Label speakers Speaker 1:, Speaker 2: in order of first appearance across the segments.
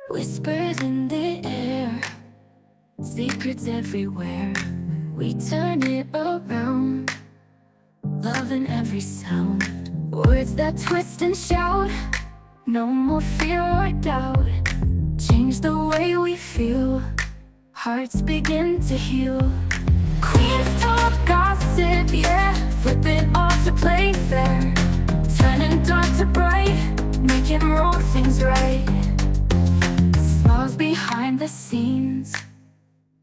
Speaker 1: Whispers in the air, secrets everywhere. We turn it around, love in every sound. Words that twist and shout, no more fear or doubt. Change the way we feel, hearts begin to heal. Queens talk gossip, yeah, flip it all to play fair. Turning dark to bright, making wrong things right. Smiles behind the scenes,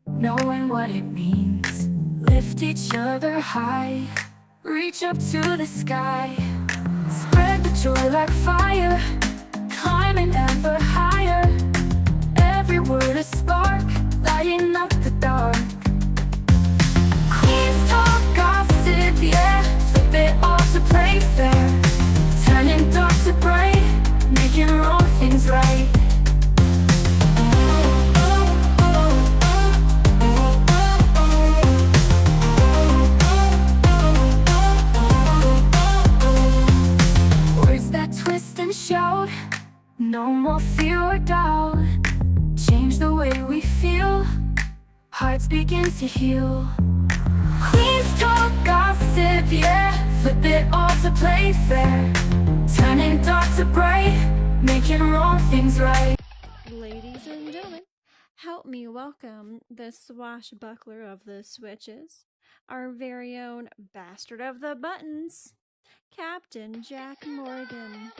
Speaker 1: knowing what it means. Lift each other high, reach up to the sky. Spread the joy like fire, climbing ever higher. Every word a spark, lighting up the dark. Queens talk gossip, yeah, flip it all to play fair. Turning dark to bright, making wrong things right. Words that twist and shout, no more fear or doubt. Change the way we feel, hearts begin to heal. Queens talk gossip, yeah, flip it all to play fair. Turning dark to bright, making wrong things right.
Speaker 2: Ladies and gentlemen, help me welcome the swashbuckler of the switches, our very own bastard of the buttons, Captain Jack Morgan.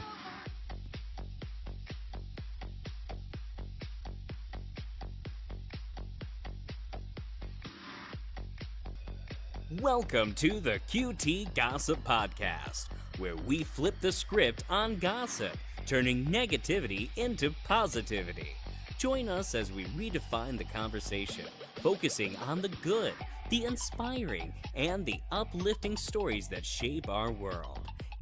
Speaker 3: Welcome to the QT Gossip Podcast, where we flip the script on gossip, turning negativity into positivity. Join us as we redefine the conversation, focusing on the good, the inspiring, and the uplifting stories that shape our world.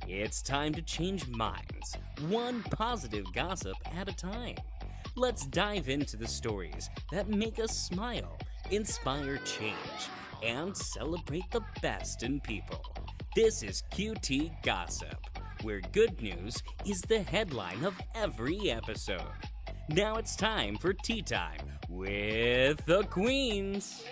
Speaker 3: It's time to change minds, one positive gossip at a time. Let's dive into the stories that make us smile, inspire change, and celebrate the best in people. This is QT Gossip, where good news is the headline of every episode. Now it's time for tea time with the Queens.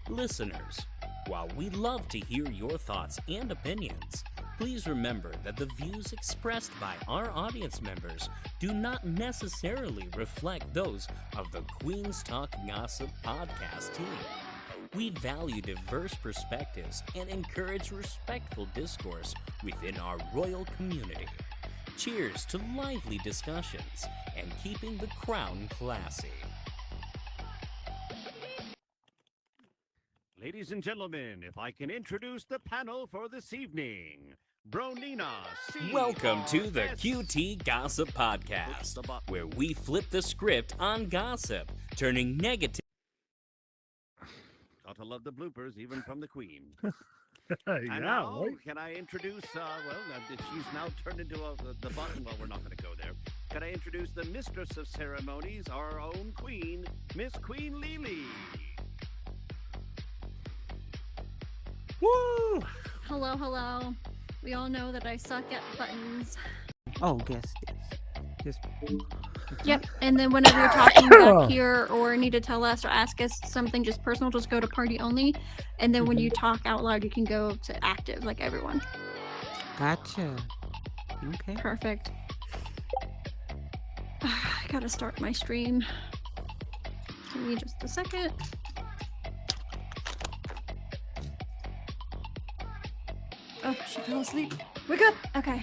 Speaker 3: Listeners, while we love to hear your thoughts and opinions, please remember that the views expressed by our audience members do not necessarily reflect those of the Queens Talk Gossip podcast team. We value diverse perspectives and encourage respectful discourse within our royal community. Cheers to lively discussions and keeping the crown classy.
Speaker 4: Ladies and gentlemen, if I can introduce the panel for this evening. Bronina C.
Speaker 3: Welcome to the QT Gossip Podcast, where we flip the script on gossip, turning negative.
Speaker 4: Gotta love the bloopers, even from the Queen.
Speaker 5: Yeah,
Speaker 4: And now,
Speaker 5: right?
Speaker 4: can I introduce, she's now turned into the button. Well, we're not going to go there. Can I introduce the mistress of ceremonies, our own Queen, Miss Queen Lily?
Speaker 5: Woo!
Speaker 2: Hello, hello. We all know that I suck at buttons.
Speaker 6: Oh, yes. Just
Speaker 2: Yep, and then whenever you're talking back here or need to tell us or ask us something just personal, just go to party only. And then when you talk out loud, you can go to active like everyone.
Speaker 6: gotcha. Okay.
Speaker 2: Perfect. I gotta start my stream. Give me just a second. Oh, she fell asleep. Wake up! Okay.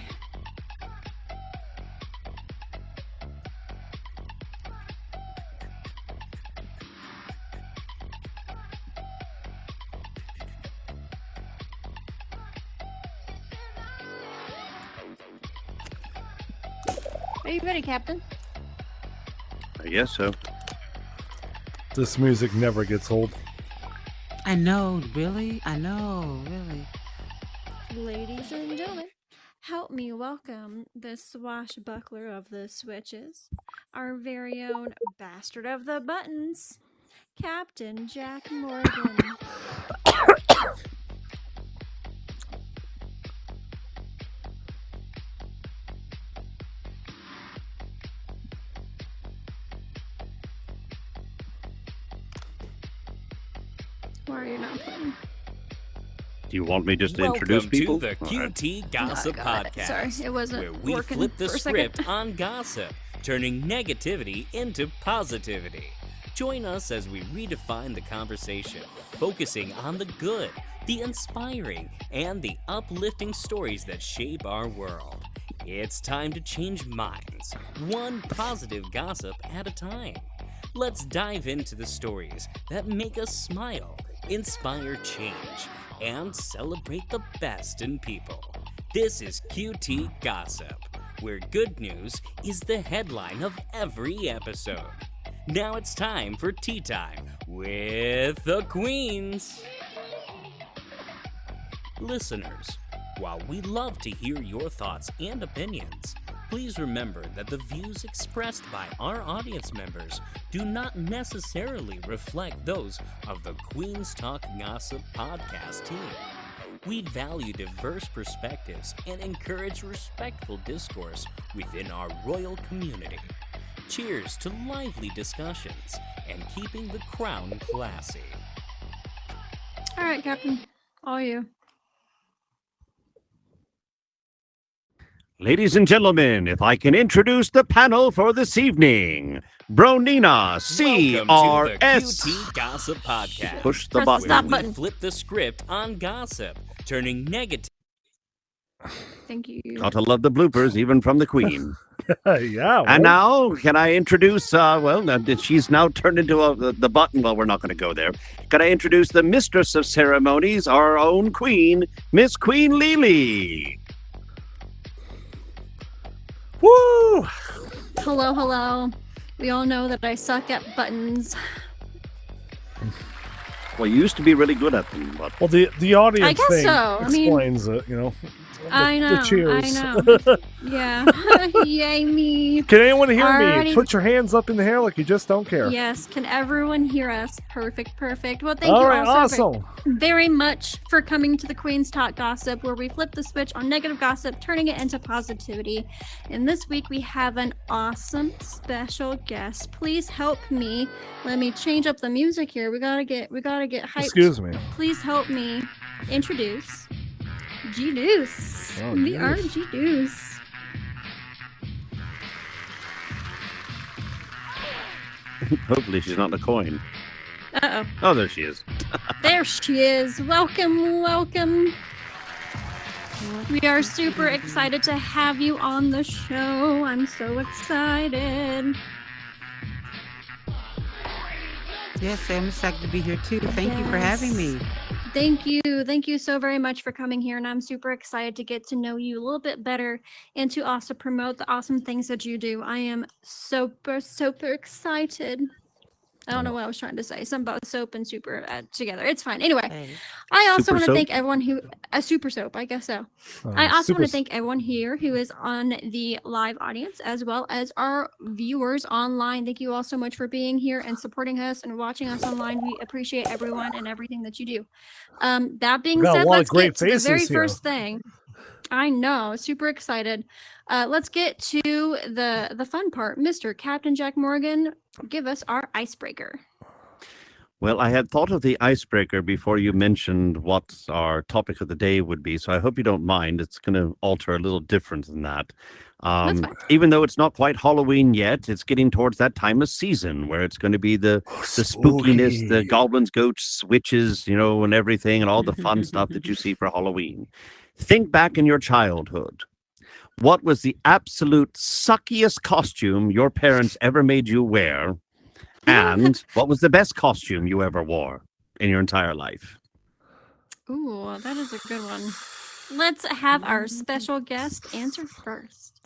Speaker 2: Are you ready, Captain?
Speaker 4: I guess so.
Speaker 5: This music never gets old.
Speaker 6: I know, really? I know, really.
Speaker 2: Ladies and gentlemen, help me welcome the swashbuckler of the switches, our very own bastard of the buttons, Captain Jack Morgan. Why are you not playing?
Speaker 4: Do you want me just to introduce
Speaker 3: Welcome
Speaker 4: people?
Speaker 3: to the
Speaker 4: All right.
Speaker 3: QT Gossip
Speaker 2: No, I got it.
Speaker 3: Podcast,
Speaker 2: Sorry, it wasn't
Speaker 3: where we
Speaker 2: working
Speaker 3: flip the
Speaker 2: for a second.
Speaker 3: script on gossip, turning negativity into positivity. Join us as we redefine the conversation, focusing on the good, the inspiring, and the uplifting stories that shape our world. It's time to change minds, one positive gossip at a time. Let's dive into the stories that make us smile, inspire change, and celebrate the best in people. This is QT Gossip, where good news is the headline of every episode. Now it's time for tea time with the Queens. Listeners, while we love to hear your thoughts and opinions, please remember that the views expressed by our audience members do not necessarily reflect those of the Queens Talk Gossip podcast team. We value diverse perspectives and encourage respectful discourse within our royal community. Cheers to lively discussions and keeping the crown classy.
Speaker 2: All right, Captain. All you.
Speaker 4: Ladies and gentlemen, if I can introduce the panel for this evening. Bronina,
Speaker 3: Welcome to the
Speaker 4: CRS.
Speaker 3: QT Gossip Podcast.
Speaker 4: Push the
Speaker 2: Press the
Speaker 4: button.
Speaker 2: stop
Speaker 3: where
Speaker 2: button.
Speaker 3: we flip the script on gossip, turning negative.
Speaker 2: Thank you.
Speaker 4: Gotta love the bloopers, even from the Queen.
Speaker 5: Yeah.
Speaker 4: And
Speaker 5: well,
Speaker 4: now, can I introduce, she's now turned into the button. Well, we're not going to go there. Can I introduce the mistress of ceremonies, our own Queen, Miss Queen Lily?
Speaker 5: woo!
Speaker 2: Hello, hello. We all know that I suck at buttons.
Speaker 4: Well, you used to be really good at them, but
Speaker 5: Well, the audience
Speaker 2: I guess
Speaker 5: thing
Speaker 2: so. I mean-
Speaker 5: explains it, you know.
Speaker 2: I know.
Speaker 5: The cheers.
Speaker 2: I know. Yeah. Yay me.
Speaker 5: Can anyone hear me?
Speaker 2: Alrighty.
Speaker 5: Put your hands up in the air like you just don't care.
Speaker 2: Yes. Can everyone hear us? Perfect. Perfect. Well, thank
Speaker 5: All
Speaker 2: you
Speaker 5: right,
Speaker 2: all so
Speaker 5: awesome.
Speaker 2: very much for coming to the Queen's Talk Gossip, where we flip the switch on negative gossip, turning it into positivity. And this week we have an awesome special guest. Please help me. Let me change up the music here. We gotta get hyped.
Speaker 5: Excuse me.
Speaker 2: Please help me introduce G Deuce.
Speaker 5: Oh,
Speaker 2: We
Speaker 5: geez.
Speaker 2: are G Deuce.
Speaker 4: hopefully she's not a coin.
Speaker 2: Uh oh.
Speaker 4: Oh, there she is.
Speaker 2: There she is. Welcome, welcome. We are super excited to have you on the show. I'm so excited.
Speaker 6: Yes, I'm excited to be here too. Thank you for having me.
Speaker 2: Thank you. Thank you so very much for coming here. And I'm super excited to get to know you a little bit better and to also promote the awesome things that you do. I am super, super excited. I don't know what I was trying to say. Something about soap and super together. It's fine. Anyway,
Speaker 6: Hey.
Speaker 2: I also
Speaker 4: Super
Speaker 2: want to
Speaker 4: soap?
Speaker 2: thank everyone who a super soap, I guess so. I also
Speaker 5: super
Speaker 2: want to thank everyone here who is on the live audience, as well as our viewers online. Thank you all so much for being here and supporting us and watching us online. We appreciate everyone and everything that you do. That being
Speaker 5: got a
Speaker 2: said,
Speaker 5: lot of
Speaker 2: let's
Speaker 5: great
Speaker 2: get to the very
Speaker 5: faces here.
Speaker 2: first thing. I know, super excited. Let's get to the fun part. Mr. Captain Jack Morgan, give us our icebreaker.
Speaker 4: Well, I had thought of the icebreaker before you mentioned what our topic of the day would be, so I hope you don't mind. It's going to alter a little different than that.
Speaker 2: That's fine.
Speaker 4: Even though it's not quite Halloween yet, it's getting towards that time of season where it's going to be the spookiness, the
Speaker 5: Spooky.
Speaker 4: goblins, goats, witches, and everything, and all the fun stuff that you see for Halloween. Think back in your childhood. What was the absolute suckiest costume your parents ever made you wear? And what was the best costume you ever wore in your entire life?
Speaker 2: Ooh, that is a good one. Let's have our special guest answer first.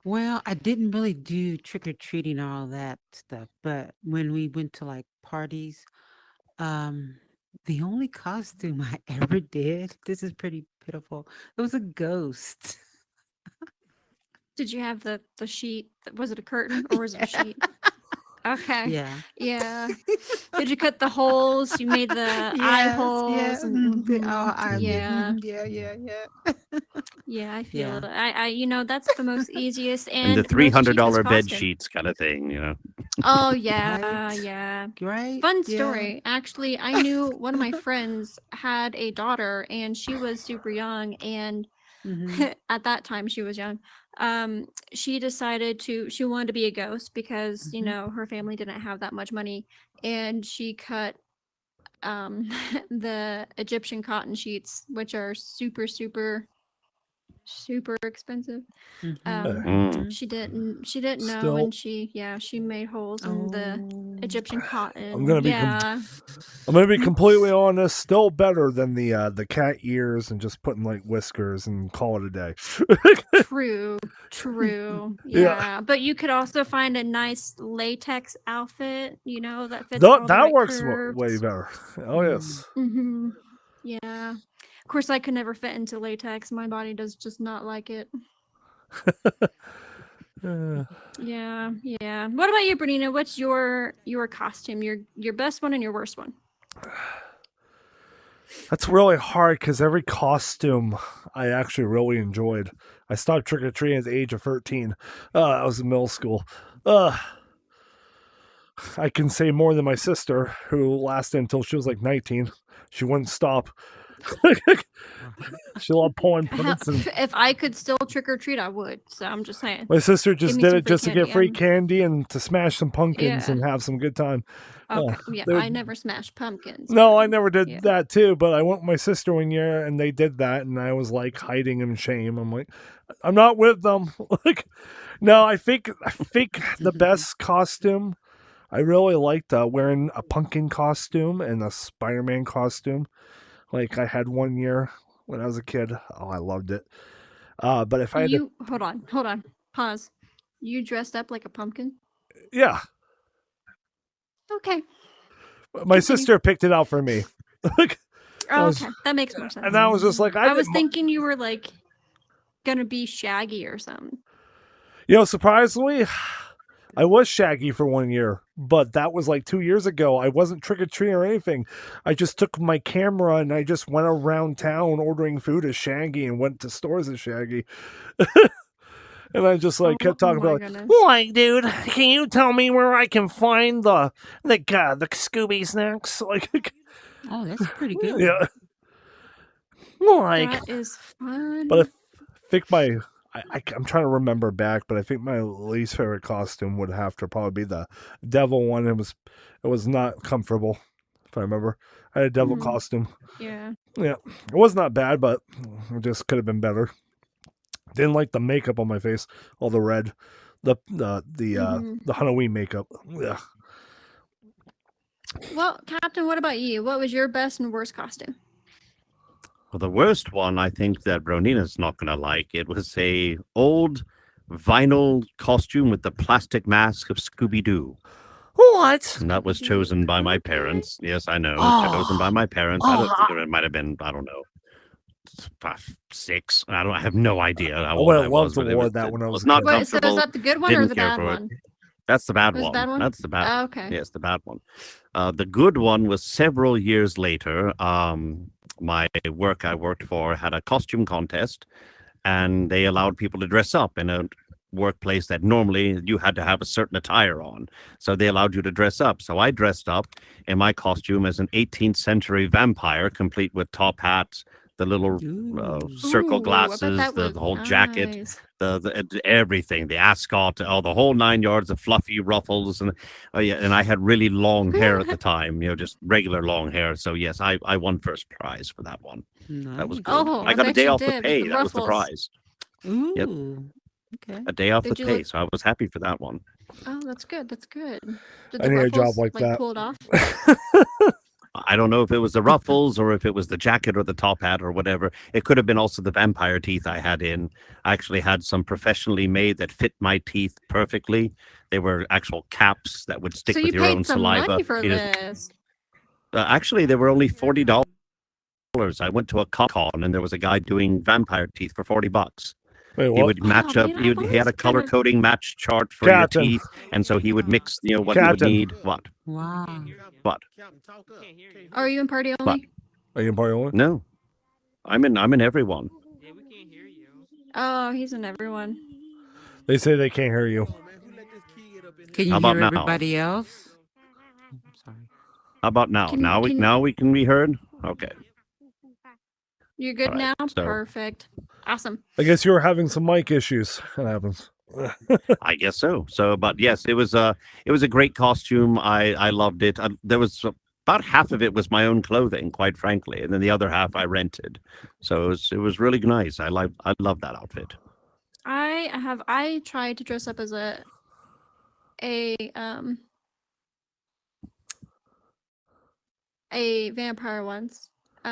Speaker 6: Well, I didn't really do trick or treating and all that stuff, but when we went to like parties, the only costume I ever did, this is pretty pitiful. It was a ghost.
Speaker 2: Did you have the sheet? Was it a curtain or was it a sheet? Okay.
Speaker 6: Yeah.
Speaker 2: Yeah. Did you cut the holes? You made the eye holes.
Speaker 6: Yeah. The eye,
Speaker 2: Yeah.
Speaker 6: yeah.
Speaker 2: Yeah, I feel
Speaker 6: Yeah.
Speaker 2: it. That's the most easiest
Speaker 4: And the
Speaker 2: and most cheapest
Speaker 4: $300 bed
Speaker 2: costume.
Speaker 4: sheets kind of thing, you know.
Speaker 2: Oh yeah,
Speaker 6: Right.
Speaker 2: yeah.
Speaker 6: Right.
Speaker 2: Fun
Speaker 6: Yeah.
Speaker 2: story. Actually, I knew one of my friends had a daughter and she was super young and
Speaker 6: Hmm.
Speaker 2: at that time she was young. She decided she wanted to be a ghost because,
Speaker 6: Mhm.
Speaker 2: her family didn't have that much money and she cut the Egyptian cotton sheets, which are super super super expensive.
Speaker 6: Mhm.
Speaker 4: Mm.
Speaker 2: She didn't know
Speaker 5: Still,
Speaker 2: and she made holes in the
Speaker 6: Oh.
Speaker 2: Egyptian
Speaker 5: I'm
Speaker 2: cotton.
Speaker 5: gonna be
Speaker 2: Yeah.
Speaker 5: I'm gonna be completely honest. Still better than the cat ears and just putting like whiskers and call it a day.
Speaker 2: True. True.
Speaker 5: Yeah,
Speaker 2: Yeah. But you could also find a nice latex outfit, that fits all the
Speaker 5: that
Speaker 2: right
Speaker 5: works way
Speaker 2: curves.
Speaker 5: better. Oh
Speaker 6: Mm.
Speaker 5: yes.
Speaker 2: Mhm. Yeah. Of course I could never fit into latex. My body does just not like it.
Speaker 5: Uh,
Speaker 2: Yeah. Yeah. What about you, Bernina? What's your costume? Your best one and your worst one?
Speaker 5: that's really hard because every costume I actually really enjoyed. I stopped trick or treating at the age of 13. I was in middle school. Uh, I can say more than my sister, who lasted until she was like 19. She wouldn't stop. She loved pulling pranks, and
Speaker 2: If I could still trick or treat, I would. So I'm just saying.
Speaker 5: my sister
Speaker 2: Give
Speaker 5: just
Speaker 2: me
Speaker 5: did
Speaker 2: some
Speaker 5: it
Speaker 2: free
Speaker 5: just to get
Speaker 2: candy.
Speaker 5: free candy and to smash some pumpkins
Speaker 2: Yeah.
Speaker 5: and have some good time.
Speaker 2: Okay. Yeah.
Speaker 5: There-
Speaker 2: I never smashed pumpkins.
Speaker 5: no,
Speaker 2: but
Speaker 5: I never did
Speaker 2: yeah.
Speaker 5: that too, but I went with my sister one year and they did that, and I was like hiding in shame. I'm like, I'm not with them. Like, no, I think the best costume. I really liked wearing a pumpkin costume and a Spider-Man costume. Like I had one year when I was a kid. Oh, I loved it. But if I had to,
Speaker 2: You hold on. Pause. You dressed up like a pumpkin?
Speaker 5: yeah,
Speaker 2: Okay.
Speaker 5: my
Speaker 2: Continue.
Speaker 5: sister picked it out for me. Like, I
Speaker 2: Oh,
Speaker 5: was-
Speaker 2: okay. That makes more sense.
Speaker 5: and I was just like,
Speaker 2: I was
Speaker 5: didn't mi-
Speaker 2: thinking you were like gonna be Shaggy or something.
Speaker 5: surprisingly, I was Shaggy for one year, but that was like 2 years ago. I wasn't trick or treating or anything. I just took my camera and I just went around town ordering food as Shaggy and went to stores as Shaggy. And I just like kept talking
Speaker 2: my
Speaker 5: about,
Speaker 2: goodness.
Speaker 5: like, dude, can you tell me where I can find the Scooby snacks? Like,
Speaker 6: Oh, that's pretty good.
Speaker 5: yeah, like,
Speaker 2: That is fun.
Speaker 5: but I think I'm trying to remember back, but I think my least favorite costume would have to probably be the devil one. It was not comfortable, if I remember. I had a devil
Speaker 2: Mhm.
Speaker 5: costume.
Speaker 2: Yeah.
Speaker 5: It was not bad, but it just could have been better. Didn't like the makeup on my face, all the red, the Halloween makeup. Yeah.
Speaker 2: Well, Captain, what about you? What was your best and worst costume?
Speaker 4: Well, the worst one I think that Ronina's not going to like. It was a old vinyl costume with the plastic mask of Scooby-Doo.
Speaker 5: What?
Speaker 4: And that was chosen by my
Speaker 2: Okay.
Speaker 4: parents. Yes, I know.
Speaker 5: Oh.
Speaker 4: Chosen by my parents. I don't think it might have been, I don't know, 6. I have no idea how
Speaker 5: I
Speaker 4: old
Speaker 5: would
Speaker 4: I
Speaker 5: have
Speaker 4: was.
Speaker 5: loved to
Speaker 4: but
Speaker 5: wear
Speaker 4: it
Speaker 5: that when I was a
Speaker 4: not
Speaker 5: kid.
Speaker 2: Wait, so
Speaker 4: comfortable.
Speaker 2: is that the good one or
Speaker 4: Didn't
Speaker 2: the
Speaker 4: care
Speaker 2: bad
Speaker 4: for it.
Speaker 2: one?
Speaker 4: That's the bad
Speaker 2: Was
Speaker 4: one.
Speaker 2: the bad one?
Speaker 4: That's the bad
Speaker 2: Oh,
Speaker 4: one.
Speaker 2: okay.
Speaker 4: Yes, the bad one. The good one was several years later. My work I worked for had a costume contest, and they allowed people to dress up in a workplace that normally you had to have a certain attire on. So they allowed you to dress up. So I dressed up in my costume as an 18th century vampire, complete with top hat, the little
Speaker 6: Ooh.
Speaker 4: circle
Speaker 2: Ooh, I bet
Speaker 4: glasses,
Speaker 2: that
Speaker 4: the
Speaker 2: was
Speaker 4: whole jacket,
Speaker 2: nice.
Speaker 4: the everything, the ascot, the whole 9 yards of fluffy ruffles, and and I had really long hair at the time, just regular long hair. So yes, I won first prize for that one. That was
Speaker 6: Nice.
Speaker 4: good.
Speaker 2: Oh,
Speaker 4: I
Speaker 2: I
Speaker 4: got a
Speaker 2: bet
Speaker 4: day
Speaker 2: you
Speaker 4: off with
Speaker 2: did, with
Speaker 4: pay.
Speaker 2: the
Speaker 4: That was the
Speaker 2: ruffles.
Speaker 4: prize.
Speaker 6: Ooh. Okay.
Speaker 4: A day off
Speaker 2: Did
Speaker 4: with
Speaker 2: you
Speaker 4: pay.
Speaker 2: look?
Speaker 4: So I was happy for that one.
Speaker 2: Oh, that's good. That's good. Did
Speaker 5: I
Speaker 2: the
Speaker 5: need a job
Speaker 2: ruffles
Speaker 5: like that.
Speaker 2: pull it off?
Speaker 4: I don't know if it was the ruffles or if it was the jacket or the top hat or whatever. It could have been also the vampire teeth I had in. I actually had some professionally made that fit my teeth perfectly. They were actual caps that would stick
Speaker 2: So
Speaker 4: with
Speaker 2: you
Speaker 4: your own
Speaker 2: paid some
Speaker 4: saliva.
Speaker 2: money for
Speaker 4: You just-
Speaker 2: this.
Speaker 4: Actually, they were only $40. I went to a con and there was a guy doing vampire teeth for $40.
Speaker 5: Wait,
Speaker 4: He
Speaker 5: what?
Speaker 4: would match
Speaker 2: Oh,
Speaker 4: up.
Speaker 2: man,
Speaker 4: He,
Speaker 2: I've
Speaker 4: would, he had a
Speaker 2: always
Speaker 4: color
Speaker 2: kinda-
Speaker 4: coding match chart for your
Speaker 5: Captain.
Speaker 4: teeth, and so he would mix, what you would
Speaker 5: Captain.
Speaker 4: need. What?
Speaker 6: Wow.
Speaker 4: What?
Speaker 2: Are you in party only?
Speaker 5: Are you in party only?
Speaker 4: No, I'm in everyone.
Speaker 2: Oh, he's in everyone.
Speaker 5: They say they can't hear you.
Speaker 6: Can
Speaker 4: How
Speaker 6: you
Speaker 4: about
Speaker 6: hear
Speaker 4: now?
Speaker 6: everybody else? I'm sorry.
Speaker 4: How about now?
Speaker 2: Can-
Speaker 4: now
Speaker 2: can-
Speaker 4: we can be heard. Okay.
Speaker 2: You're good
Speaker 4: All right,
Speaker 2: now?
Speaker 4: so-
Speaker 2: Perfect. Awesome.
Speaker 5: I guess you were having some mic issues. That happens.
Speaker 4: I guess so. So, but yes, it was a great costume. I loved it. There was about half of it was my own clothing, quite frankly, and then the other half I rented. So it was really nice. I love that outfit.
Speaker 2: I tried to dress up as a vampire once.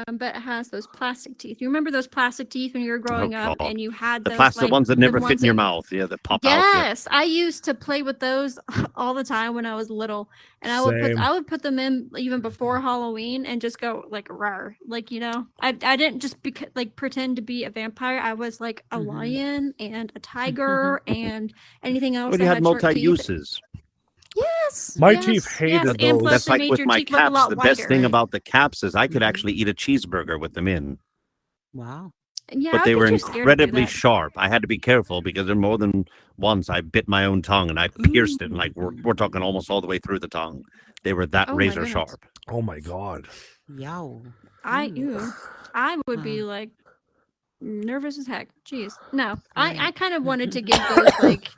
Speaker 2: But it has those plastic teeth. You remember those plastic teeth when you were growing up
Speaker 4: God.
Speaker 2: and you had
Speaker 4: The
Speaker 2: those
Speaker 4: plastic
Speaker 2: like,
Speaker 4: ones that
Speaker 2: the
Speaker 4: never fit
Speaker 2: ones
Speaker 4: in your
Speaker 2: that-
Speaker 4: mouth. Yeah, that pop out. Yeah.
Speaker 2: Yes, I used to play with those all the time when I was little, and
Speaker 5: Same.
Speaker 2: I would put them in even before Halloween and just go like rar, like I didn't just like pretend to be a vampire. I was like a
Speaker 6: Mhm.
Speaker 2: lion and a tiger and anything else.
Speaker 4: But you
Speaker 2: that
Speaker 4: had
Speaker 2: sharp teeth.
Speaker 4: multi-uses.
Speaker 2: Yes,
Speaker 5: My
Speaker 2: yes,
Speaker 5: teeth hated
Speaker 2: yes, and
Speaker 5: those.
Speaker 2: plus
Speaker 4: That's
Speaker 2: it
Speaker 4: like
Speaker 2: made
Speaker 4: with
Speaker 2: your
Speaker 4: my
Speaker 2: teeth look a
Speaker 4: caps.
Speaker 2: lot
Speaker 4: The best
Speaker 2: whiter.
Speaker 4: thing about the caps is I could
Speaker 6: Mhm.
Speaker 4: actually eat a cheeseburger with them in.
Speaker 6: Wow.
Speaker 2: Yeah,
Speaker 4: But
Speaker 2: I
Speaker 4: they
Speaker 2: think
Speaker 4: were
Speaker 2: you're scared to do
Speaker 4: incredibly
Speaker 2: that.
Speaker 4: sharp. I had to be careful because there more than once I bit my own tongue and I pierced it. Like we're talking almost all the way through the tongue. They were that
Speaker 2: Oh my
Speaker 4: razor
Speaker 2: goodness.
Speaker 4: sharp.
Speaker 5: Oh my god.
Speaker 6: Yow.
Speaker 2: I would be
Speaker 6: Wow.
Speaker 2: like nervous as heck. Jeez. No. I
Speaker 6: Right.
Speaker 2: kind of wanted to get those like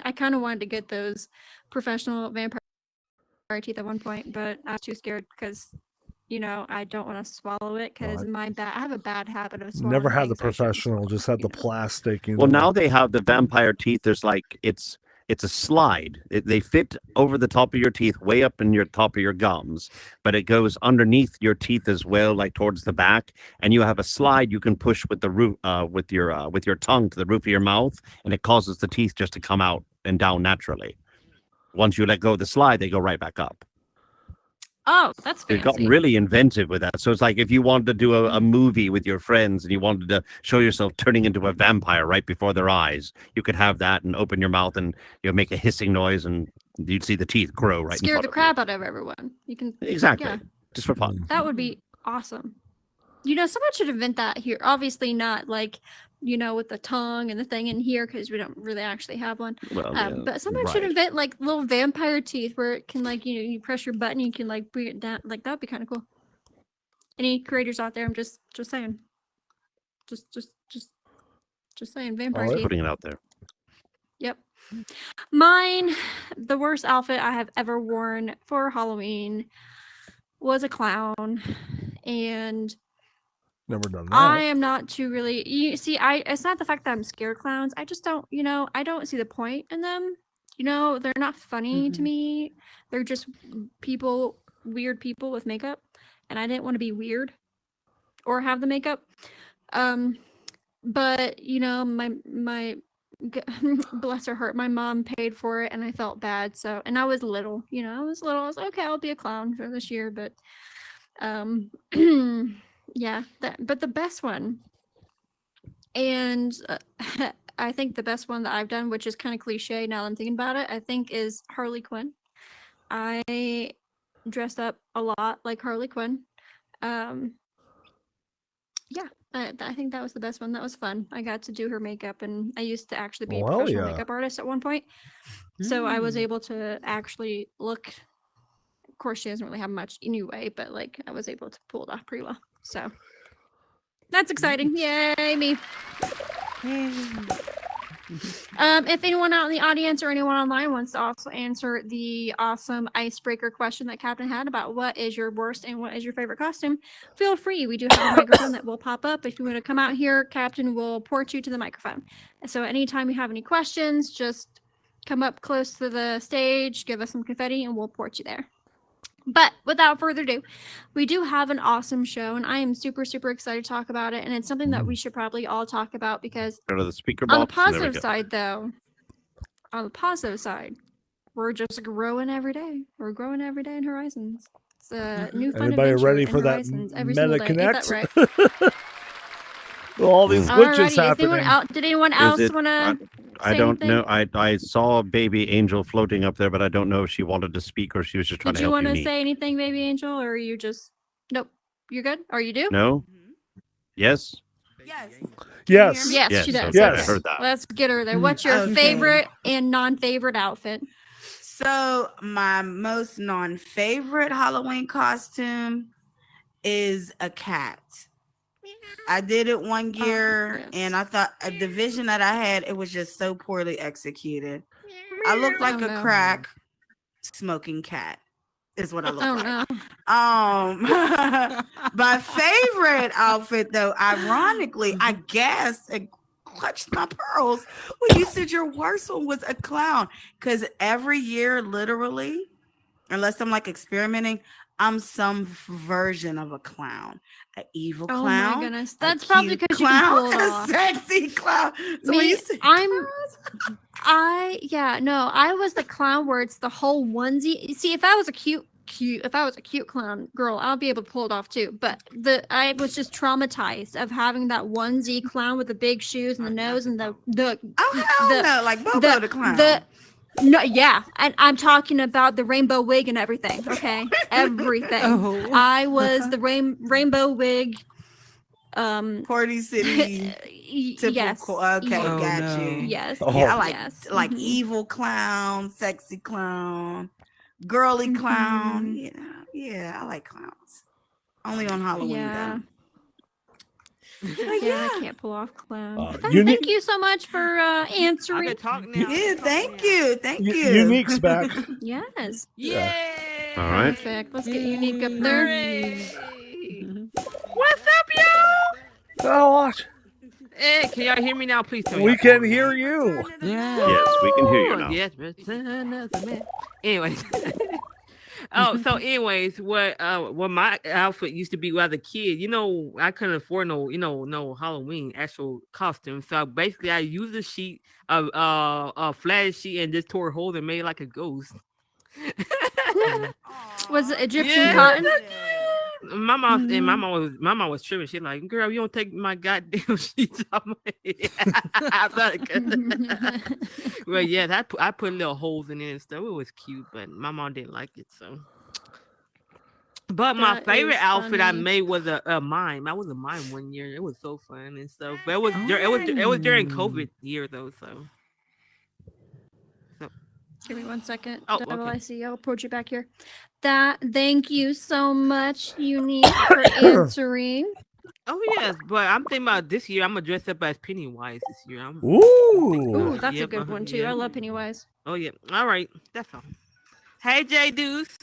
Speaker 2: I kind of wanted to get those professional vampire teeth at one point, but I was too scared because I don't want to swallow it because I have a bad habit of swallowing.
Speaker 5: Never had the
Speaker 2: things I shouldn't
Speaker 5: professional,
Speaker 2: swallow,
Speaker 5: just had the
Speaker 2: you know.
Speaker 5: plastic. You
Speaker 4: Well,
Speaker 5: know.
Speaker 4: now they have the vampire teeth. There's like it's a slide. They fit over the top of your teeth, way up in your top of your gums, but it goes underneath your teeth as well, like towards the back. And you have a slide you can push with the roof, with your tongue to the roof of your mouth, and it causes the teeth just to come out and down naturally. Once you let go of the slide, they go right back up.
Speaker 2: Oh, that's
Speaker 4: They've
Speaker 2: fancy.
Speaker 4: gotten really inventive with that. So it's like if you wanted to do a movie with your friends and you wanted to show yourself turning into a vampire right before their eyes, you could have that and open your mouth and make a hissing noise and you'd see the teeth grow right in
Speaker 2: Scare
Speaker 4: front
Speaker 2: the
Speaker 4: of
Speaker 2: crap out of everyone. You can
Speaker 4: you. Exactly.
Speaker 2: Yeah,
Speaker 4: Just for fun.
Speaker 2: that would be awesome. Someone should invent that here. Obviously not like with the tongue and the thing in here because we don't really actually have one.
Speaker 4: Well,
Speaker 2: But someone should
Speaker 4: right.
Speaker 2: invent like little vampire teeth where it can like you press your button, you can like bring it down. Like that would be kind of cool. Any creators out there? I'm just saying. Just saying. Vampire
Speaker 5: Alright.
Speaker 2: teeth.
Speaker 4: Putting it out there.
Speaker 2: Yep. Mine, the worst outfit I have ever worn for Halloween was a clown, and
Speaker 5: Never done that.
Speaker 2: I am not too really. You see, it's not the fact that I'm scared of clowns. I just don't. I don't see the point in them. They're not funny to
Speaker 6: Mhm.
Speaker 2: me. They're just weird people with makeup, and I didn't want to be weird or have the makeup. But my bless her heart, my mom paid for it, and I felt bad. So, and I was little. I was little. I was like, okay, I'll be a clown for this year, but yeah, but the best one, and I think the best one that I've done, which is kind of cliche now that I'm thinking about it, I think is Harley Quinn. I dressed up a lot like Harley Quinn. Yeah, I think that was the best one. That was fun. I got to do her makeup, and I used to actually be a
Speaker 5: Well,
Speaker 2: professional
Speaker 5: yeah.
Speaker 2: makeup artist at one point. So I was
Speaker 6: Mm.
Speaker 2: able to actually look. Of course, she doesn't really have much anyway, but like I was able to pull it off pretty well. So that's exciting. Yay, me.
Speaker 6: Yay.
Speaker 2: If anyone out in the audience or anyone online wants to also answer the awesome icebreaker question that Captain had about what is your worst and what is your favorite costume, feel free. We do have a microphone that will pop up. If you want to come out here, Captain will port you to the microphone. So anytime you have any questions, just come up close to the stage, give us some confetti, and we'll port you there. But without further ado, we do have an awesome show, and I am super, super excited to talk about it. And it's something that we should probably all talk about because
Speaker 4: Go to the speaker
Speaker 2: on the
Speaker 4: box. and there we
Speaker 2: positive
Speaker 4: go.
Speaker 2: side, though, we're just growing every day. We're growing every day in Horizons. It's a new fun
Speaker 5: Anybody
Speaker 2: adventure
Speaker 5: ready
Speaker 2: in
Speaker 5: for that
Speaker 2: Horizons every single
Speaker 5: Meta
Speaker 2: day. Ain't that
Speaker 5: Connect?
Speaker 2: right?
Speaker 5: All these witches
Speaker 2: Alrighty,
Speaker 5: happening.
Speaker 2: did anyone
Speaker 4: Is
Speaker 2: else
Speaker 4: it-
Speaker 2: want to
Speaker 4: I don't know. I saw a baby angel floating up there, but I don't know if she wanted to speak or she was just trying
Speaker 2: Did
Speaker 4: to
Speaker 2: you
Speaker 4: help
Speaker 2: want to
Speaker 4: Unique.
Speaker 2: say anything, baby angel, or are you just nope? You're good. Or you do?
Speaker 4: No? Yes?
Speaker 7: Yes.
Speaker 5: Yes.
Speaker 2: Yes,
Speaker 4: Yes,
Speaker 2: she does.
Speaker 4: okay,
Speaker 5: Yes.
Speaker 4: I heard that.
Speaker 2: Let's get her there. What's your
Speaker 7: Okay.
Speaker 2: favorite and non-favorite outfit?
Speaker 7: So my most non-favorite Halloween costume is a cat. I did it one year
Speaker 2: yes.
Speaker 7: and I thought the vision that I had, it was just so poorly executed. I looked like
Speaker 2: Oh,
Speaker 7: a
Speaker 2: no.
Speaker 7: crack smoking cat is what I look
Speaker 2: Oh
Speaker 7: like.
Speaker 2: no.
Speaker 7: My favorite outfit though, ironically, I guess it clutched my pearls when you said your worst one was a clown. Because every year, literally, unless I'm like experimenting, I'm some version of a clown. An evil
Speaker 2: Oh
Speaker 7: clown.
Speaker 2: my goodness.
Speaker 7: a
Speaker 2: That's probably
Speaker 7: cute
Speaker 2: because you can
Speaker 7: clown,
Speaker 2: pull it
Speaker 7: a
Speaker 2: off.
Speaker 7: sexy clown. So when
Speaker 2: Me,
Speaker 7: you say
Speaker 2: I was the clown where it's the whole onesie. See, if I was a cute clown girl, I'll be able to pull it off too. But I was just traumatized of having that onesie clown with the big shoes and the nose and the
Speaker 7: oh hell
Speaker 2: the-
Speaker 7: no, like Bobo the clown.
Speaker 2: No, yeah, and I'm talking about the rainbow wig and everything. Okay, everything.
Speaker 6: Oh.
Speaker 2: I was the rainbow wig.
Speaker 7: Party City. Typical.
Speaker 2: Yes.
Speaker 7: Okay,
Speaker 6: Oh,
Speaker 7: got
Speaker 6: no.
Speaker 7: you.
Speaker 2: Yes.
Speaker 5: Oh.
Speaker 7: Yeah, I like
Speaker 2: yes.
Speaker 7: like
Speaker 2: mhm.
Speaker 7: evil clown, sexy clown, girly clown.
Speaker 2: Mhm.
Speaker 7: Yeah, I like clowns. Only on Halloween
Speaker 2: Yeah.
Speaker 7: though. But
Speaker 2: Yeah, I can't pull off clown.
Speaker 5: Unique-
Speaker 2: Thank you so much for answering.
Speaker 8: I can talk now.
Speaker 7: Yeah, thank you. Thank you.
Speaker 5: Unique's back.
Speaker 2: Yes.
Speaker 8: Yeah.
Speaker 4: All right.
Speaker 2: Perfect. Let's get Unique up there.
Speaker 8: What's up, y'all?
Speaker 5: Oh, what?
Speaker 8: Hey, can y'all hear me now? Please tell me.
Speaker 5: We
Speaker 8: y'all
Speaker 5: can
Speaker 8: me
Speaker 5: hear
Speaker 8: now.
Speaker 5: you.
Speaker 6: Yeah.
Speaker 4: Yes, we can hear you now.
Speaker 8: Yes, but another man. Anyways. Oh, so anyways, what my outfit used to be when I was a kid, I couldn't afford no Halloween actual costume. So basically I used a sheet of a flat sheet and just tore holes and made like a ghost.
Speaker 2: Was it Egyptian
Speaker 8: Yeah.
Speaker 2: cotton?
Speaker 8: My mom was tripping. She like, girl, you don't take my goddamn sheets off my head. I'm like, well, yeah, I put little holes in it and stuff. It was cute, but my mom didn't like it. So, but my
Speaker 2: That
Speaker 8: favorite
Speaker 2: is
Speaker 8: outfit I
Speaker 2: funny.
Speaker 8: made was a mime. I was a mime one year. It was so fun and stuff. But it was during COVID year though. So.
Speaker 2: Give me 1 second.
Speaker 8: Oh,
Speaker 2: Devil,
Speaker 8: okay.
Speaker 2: I see. I'll put you back here. Thank you so much, Unique, for answering.
Speaker 8: Oh yes, but I'm thinking about this year. I'm gonna dress up as Pennywise this year.
Speaker 5: Ooh.
Speaker 2: Ooh, that's a
Speaker 8: Yep,
Speaker 2: good one too.
Speaker 8: yeah.
Speaker 2: I love Pennywise.
Speaker 8: Oh yeah. All right, that's all. Hey, J Deuce.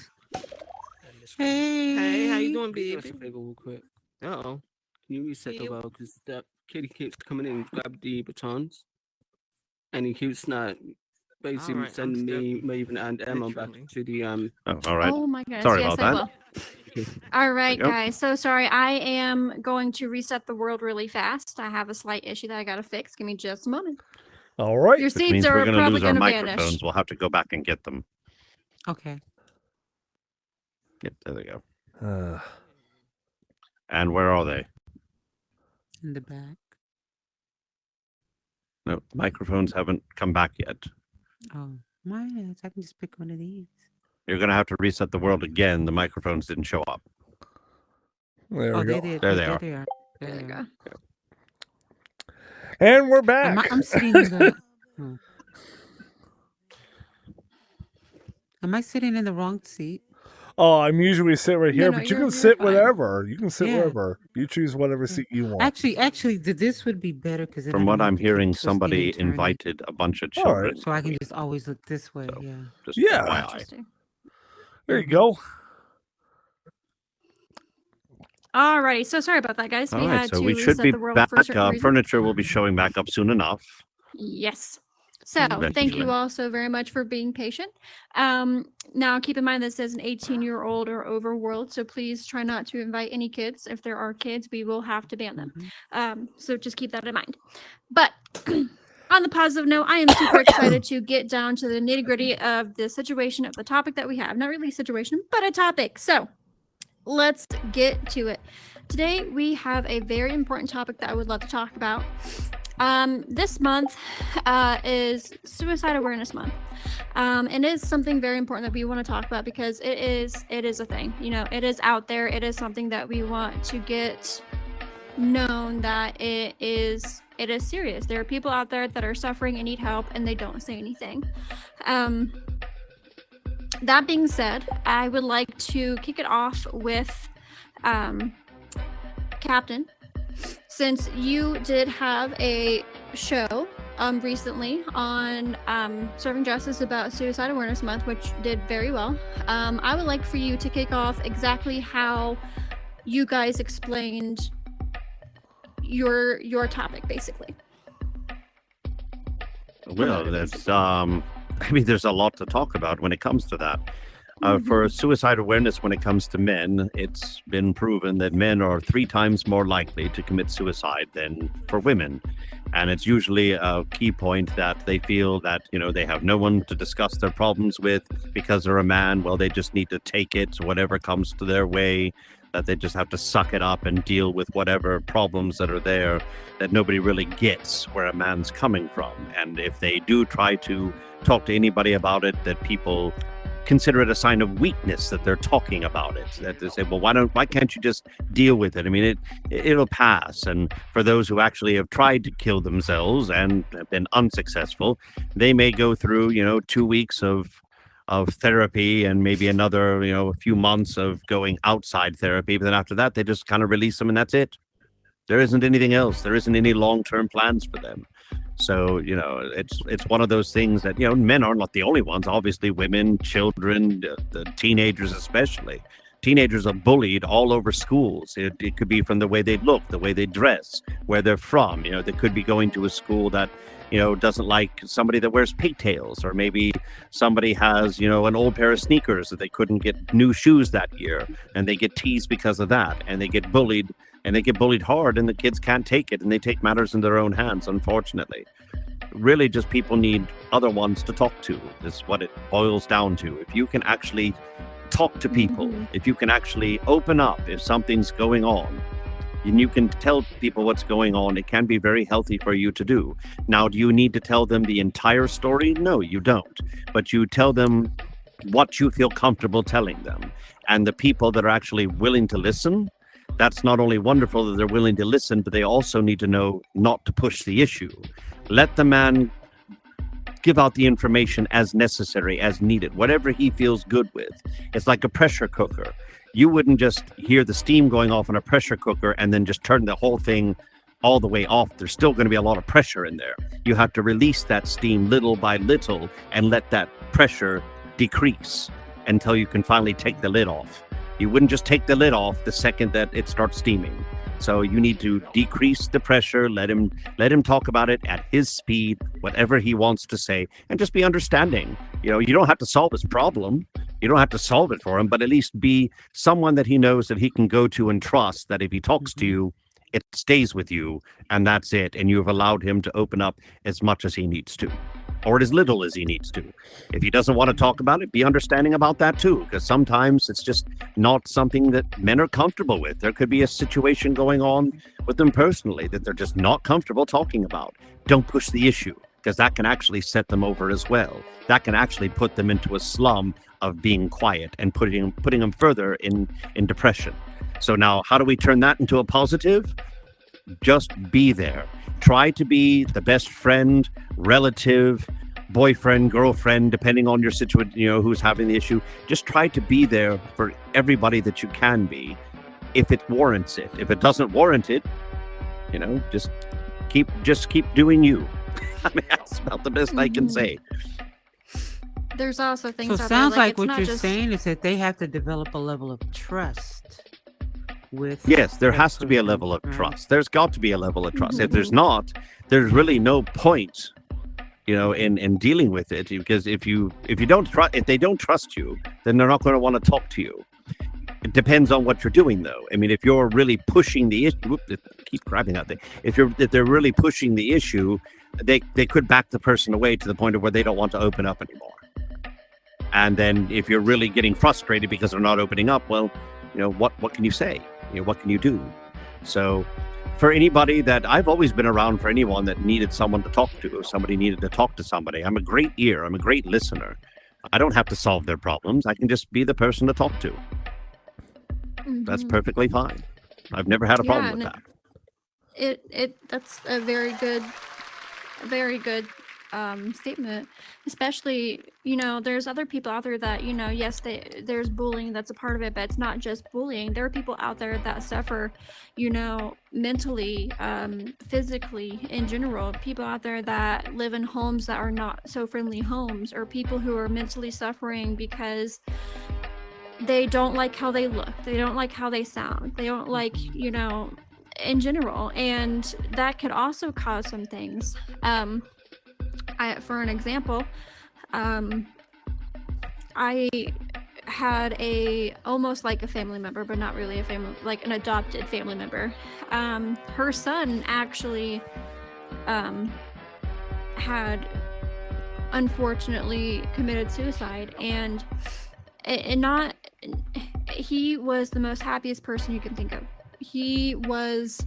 Speaker 6: Hey.
Speaker 8: Hey, how you doing,
Speaker 9: Can you do us
Speaker 8: baby?
Speaker 9: a favor real quick?
Speaker 8: Uh oh.
Speaker 9: Can you reset the
Speaker 8: Yep.
Speaker 9: well? Because that kitty keeps coming in and grab the batons. And he keeps not basically
Speaker 8: Alright, I'm
Speaker 9: sending me,
Speaker 8: still-
Speaker 9: Maven, and Emma back
Speaker 8: literally.
Speaker 9: to the
Speaker 4: Oh, all right.
Speaker 2: Oh my goodness.
Speaker 4: Sorry
Speaker 2: yes,
Speaker 4: about
Speaker 2: I
Speaker 4: that.
Speaker 2: will. All right,
Speaker 4: Yep.
Speaker 2: guys. So sorry. I am going to reset the world really fast. I have a slight issue that I got to fix. Give me just a moment.
Speaker 5: All right.
Speaker 2: Your
Speaker 4: Which
Speaker 2: seeds
Speaker 4: means
Speaker 2: are
Speaker 4: we're going to
Speaker 2: probably
Speaker 4: lose our
Speaker 2: going to vanish.
Speaker 4: microphones. We'll have to go back and get them.
Speaker 6: Okay.
Speaker 4: Yep, there they go.
Speaker 5: Uh,
Speaker 4: And where are they?
Speaker 6: In the back.
Speaker 4: No, microphones haven't come back yet.
Speaker 6: Oh, mine. I can just pick one of these.
Speaker 4: You're going to have to reset the world again. The microphones didn't show up.
Speaker 5: there
Speaker 6: Oh,
Speaker 5: we
Speaker 6: they
Speaker 5: go.
Speaker 6: did.
Speaker 4: There
Speaker 6: Oh,
Speaker 4: they are.
Speaker 6: They are.
Speaker 2: There you go.
Speaker 5: And we're back.
Speaker 6: I'm sitting in the. Oh. Am I sitting in the wrong seat?
Speaker 5: Oh, I'm usually sit right here,
Speaker 2: no,
Speaker 5: but you
Speaker 2: you're
Speaker 5: can sit
Speaker 2: fine.
Speaker 5: wherever. You can sit
Speaker 6: Yeah.
Speaker 5: wherever. You choose whatever seat you want.
Speaker 6: Actually, this would be better because
Speaker 4: From what I'm hearing, somebody invited a bunch of
Speaker 5: All right.
Speaker 4: children.
Speaker 6: So I can just always look this way.
Speaker 4: So,
Speaker 6: Yeah.
Speaker 4: Just
Speaker 5: Yeah.
Speaker 4: FYI.
Speaker 2: Interesting.
Speaker 5: There you go.
Speaker 2: Alrighty. So sorry about that, guys.
Speaker 4: All
Speaker 2: We
Speaker 4: right,
Speaker 2: had
Speaker 4: so
Speaker 2: to
Speaker 4: we should
Speaker 2: reset
Speaker 4: be
Speaker 2: the world
Speaker 4: back.
Speaker 2: for a certain reason.
Speaker 4: Furniture will be showing back up soon enough.
Speaker 2: Yes. So thank
Speaker 4: Eventually.
Speaker 2: you all so very much for being patient. Now keep in mind this is an 18-year-old or over world, so please try not to invite any kids. If there are kids, we will have to ban them. So just keep that in mind. But on the positive note, I am super excited to get down to the nitty-gritty of the situation of the topic that we have. Not really a situation, but a topic. So let's get to it. Today, we have a very important topic that I would love to talk about. This month is Suicide Awareness Month. And it is something very important that we want to talk about because it is a thing. You know, it is out there. It is something that we want to get known that it is serious. There are people out there that are suffering and need help, and they don't say anything. That being said, I would like to kick it off with Captain, since you did have a show recently on Serving Justice about Suicide Awareness Month, which did very well. I would like for you to kick off exactly how you guys explained your topic, basically.
Speaker 4: Well, there's there's a lot to talk about when it comes to that. For suicide awareness, when it comes to men, it's been proven that men are 3 times more likely to commit suicide than for women. And it's usually a key point that they feel that, they have no one to discuss their problems with because they're a man. Well, they just need to take it, whatever comes to their way, that they just have to suck it up and deal with whatever problems that are there, that nobody really gets where a man's coming from. And if they do try to talk to anybody about it, that people consider it a sign of weakness that they're talking about it, that they say, well, why can't you just deal with it? I mean, it'll pass. And for those who actually have tried to kill themselves and have been unsuccessful, they may go through 2 weeks of therapy and maybe another a few months of going outside therapy, but then after that they just kind of release them and that's it. There isn't anything else. There isn't any long-term plans for them. So, it's one of those things that, men are not the only ones. Obviously, women, children, the teenagers especially. Teenagers are bullied all over schools. It could be from the way they look, the way they dress, where they're from. They could be going to a school that, doesn't like somebody that wears pigtails, or maybe somebody has, an old pair of sneakers that they couldn't get new shoes that year, and they get teased because of that, and they get bullied. And they get bullied hard, and the kids can't take it, and they take matters in their own hands, unfortunately. Really, just people need other ones to talk to. Is what it boils down to. If you can actually talk to people, if you can actually open up if something's going on, and you can tell people what's going on, it can be very healthy for you to do. Now, do you need to tell them the entire story? No, you don't. But you tell them what you feel comfortable telling them. And the people that are actually willing to listen, that's not only wonderful that they're willing to listen, but they also need to know not to push the issue. Let the man give out the information as necessary, as needed, whatever he feels good with. It's like a pressure cooker. You wouldn't just hear the steam going off in a pressure cooker and then just turn the whole thing all the way off. There's still going to be a lot of pressure in there. You have to release that steam little by little and let that pressure decrease until you can finally take the lid off. You wouldn't just take the lid off the second that it starts steaming. So you need to decrease the pressure, let him talk about it at his speed, whatever he wants to say, and just be understanding. You don't have to solve his problem. You don't have to solve it for him, but at least be someone that he knows that he can go to and trust, that if he talks to you, it stays with you, and that's it. And you've allowed him to open up as much as he needs to, or as little as he needs to. If he doesn't want to talk about it, be understanding about that too, because sometimes it's just not something that men are comfortable with. There could be a situation going on with them personally that they're just not comfortable talking about. Don't push the issue, because that can actually set them over as well. That can actually put them into a slum of being quiet and putting them further in depression. So now, how do we turn that into a positive? Just be there. Try to be the best friend, relative, boyfriend, girlfriend, depending on your situation, who's having the issue. Just try to be there for everybody that you can be, if it warrants it. If it doesn't warrant it, just keep doing you. I mean, that's about the best I can say.
Speaker 2: There's also things
Speaker 6: So
Speaker 2: out
Speaker 6: it sounds
Speaker 2: there,
Speaker 6: like what you're
Speaker 2: just...
Speaker 6: saying is that they have to develop a level of trust with.
Speaker 4: Yes, there
Speaker 6: that
Speaker 4: has to be a
Speaker 6: person,
Speaker 4: level of
Speaker 6: right?
Speaker 4: trust. There's got to be a level of trust. If there's not, there's really no point, in dealing with it, because if they don't trust you, then they're not going to want to talk to you. It depends on what you're doing, though. I mean, if you're really pushing the issue, keep grabbing that thing. If they're really pushing the issue, they could back the person away to the point of where they don't want to open up anymore. And then if you're really getting frustrated because they're not opening up, well, what can you say? what can you do? So for anybody that I've always been around for anyone that needed someone to talk to, if somebody needed to talk to somebody, I'm a great ear. I'm a great listener. I don't have to solve their problems. I can just be the person to talk to. That's perfectly fine. I've never had a problem with that.
Speaker 2: That's a very good statement. Especially, there's other people out there that, yes, there's bullying, that's a part of it, but it's not just bullying. There are people out there that suffer, mentally, physically, in general. People out there that live in homes that are not so friendly homes, or people who are mentally suffering because they don't like how they look, they don't like how they sound, they don't like, in general, and that could also cause some things. For an example, I had almost like a family member, but not really a family, like an adopted family member. Her son actually had unfortunately committed suicide, and he was the most happiest person you can think of. He was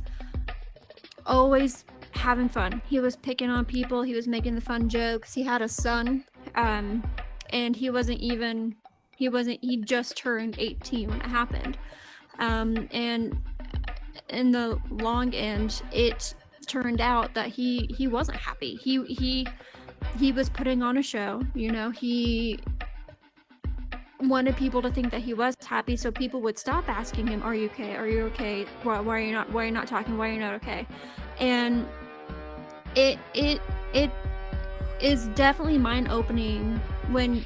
Speaker 2: always having fun. He was picking on people. He was making the fun jokes. He had a son, and he just turned 18 when it happened. And in the long end, it turned out that he wasn't happy. He was putting on a show. He wanted people to think that he was happy, so people would stop asking him, "Are you okay? Are you okay? Why are you not talking? Why are you not okay?" And it is definitely mind-opening when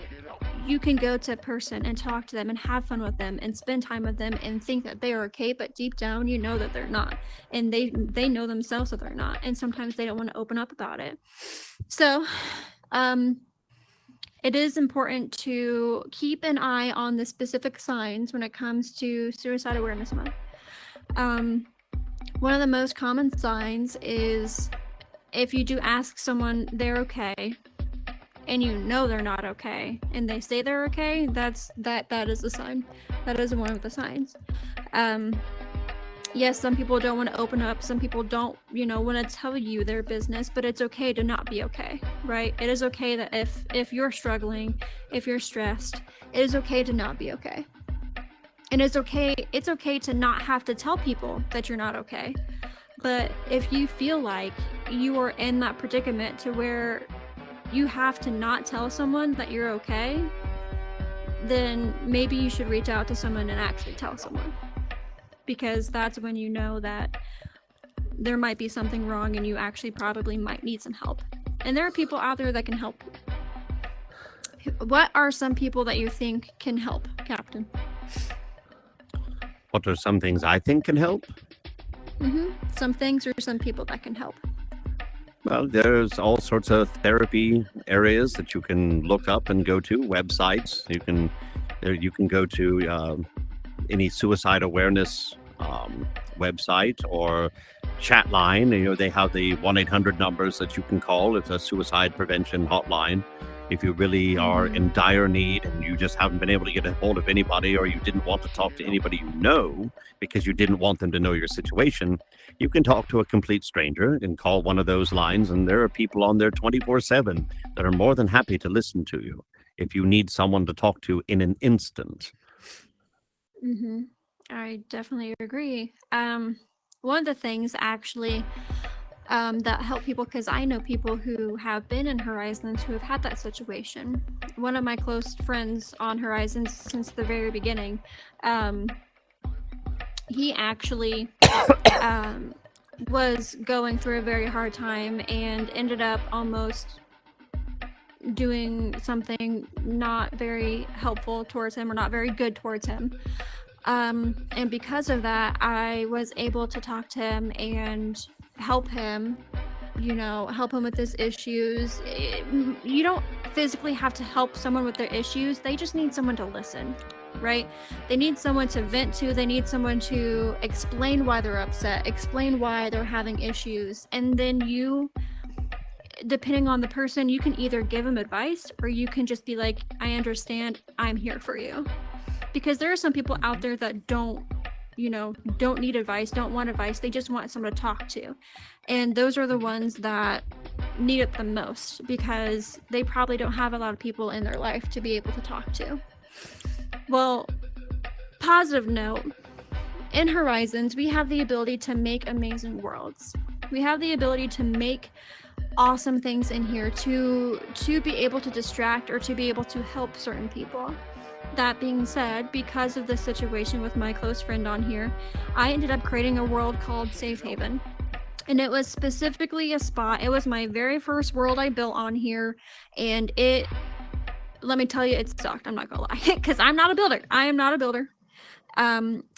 Speaker 2: you can go to a person and talk to them and have fun with them and spend time with them and think that they are okay, but deep down you know that they're not, and they know themselves that they're not, and sometimes they don't want to open up about it. So it is important to keep an eye on the specific signs when it comes to Suicide Awareness Month. One of the most common signs is if you do ask someone they're okay and you know they're not okay and they say they're okay, that is a sign. That is one of the signs. Yes, some people don't want to open up. Some people don't, want to tell you their business, but it's okay to not be okay, right? It is okay that if you're struggling, if you're stressed, it is okay to not be okay. And it's okay to not have to tell people that you're not okay. But if you feel like you are in that predicament to where you have to not tell someone that you're okay, then maybe you should reach out to someone and actually tell someone. Because that's when you know that there might be something wrong and you actually probably might need some help. And there are people out there that can help. What are some people that you think can help, Captain?
Speaker 4: What are some things I think can help?
Speaker 2: Some things or some people that can help.
Speaker 4: Well, there's all sorts of therapy areas that you can look up and go to, websites. You can go to any suicide awareness website or chat line. They have the 1-800 numbers that you can call. It's a suicide prevention hotline. If you really are in dire need and you just haven't been able to get a hold of anybody, or you didn't want to talk to anybody because you didn't want them to know your situation, you can talk to a complete stranger and call one of those lines, and there are people on there 24/7 that are more than happy to listen to you if you need someone to talk to in an instant.
Speaker 2: I definitely agree. One of the things actually that help people, because I know people who have been in Horizons who have had that situation. One of my close friends on Horizons since the very beginning, he actually was going through a very hard time and ended up almost doing something not very helpful towards him or not very good towards him. And because of that, I was able to talk to him and help him with his issues. You don't physically have to help someone with their issues. They just need someone to listen, right? They need someone to vent to. They need someone to explain why they're upset, explain why they're having issues. And then you, depending on the person, you can either give them advice or you can just be like, I understand, I'm here for you. Because there are some people out there that don't don't need advice, don't want advice. They just want someone to talk to. And those are the ones that need it the most because they probably don't have a lot of people in their life to be able to talk to. Well, positive note, in Horizons, we have the ability to make amazing worlds. We have the ability to make awesome things in here to be able to distract or to be able to help certain people. That being said, because of the situation with my close friend on here, I ended up creating a world called Safe Haven. And it was specifically a spot. It was my very first world I built on here. And let me tell you, it sucked. I'm not gonna lie, because I'm not a builder. I am not a builder.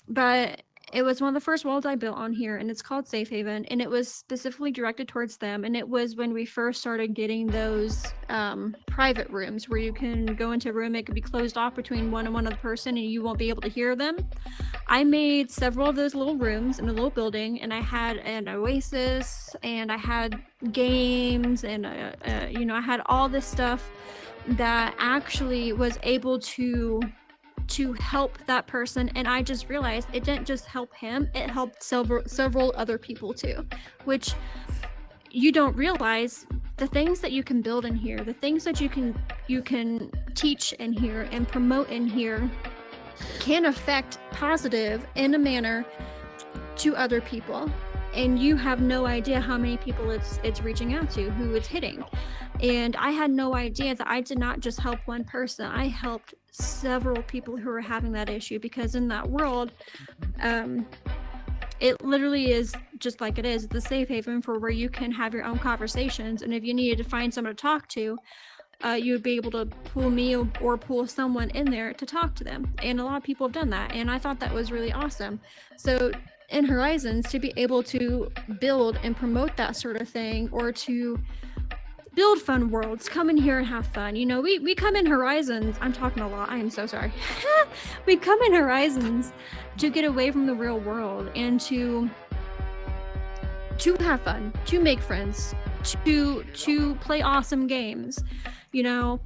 Speaker 2: But it was one of the first worlds I built on here, and it's called Safe Haven, and it was specifically directed towards them. And it was when we first started getting those private rooms where you can go into a room, it could be closed off between one and one other person, and you won't be able to hear them. I made several of those little rooms in a little building, and I had an oasis, and I had games, and I had all this stuff that actually was able to help that person. And I just realized it didn't just help him, it helped several other people too, which you don't realize. The things that you can build in here, the things that you can teach in here and promote in here can affect positive in a manner to other people, and you have no idea how many people it's reaching out to, who it's hitting. And I had no idea that I did not just help one person, I helped several people who were having that issue, because in that world, it literally is just like it is the safe haven for where you can have your own conversations. And if you needed to find someone to talk to, you would be able to pull me or pull someone in there to talk to them. And a lot of people have done that, and I thought that was really awesome. So in Horizons, to be able to build and promote that sort of thing, or to build fun worlds, come in here and have fun. We come in Horizons, I'm talking a lot, I am so sorry. We come in Horizons to get away from the real world and to have fun, to make friends, to play awesome games. It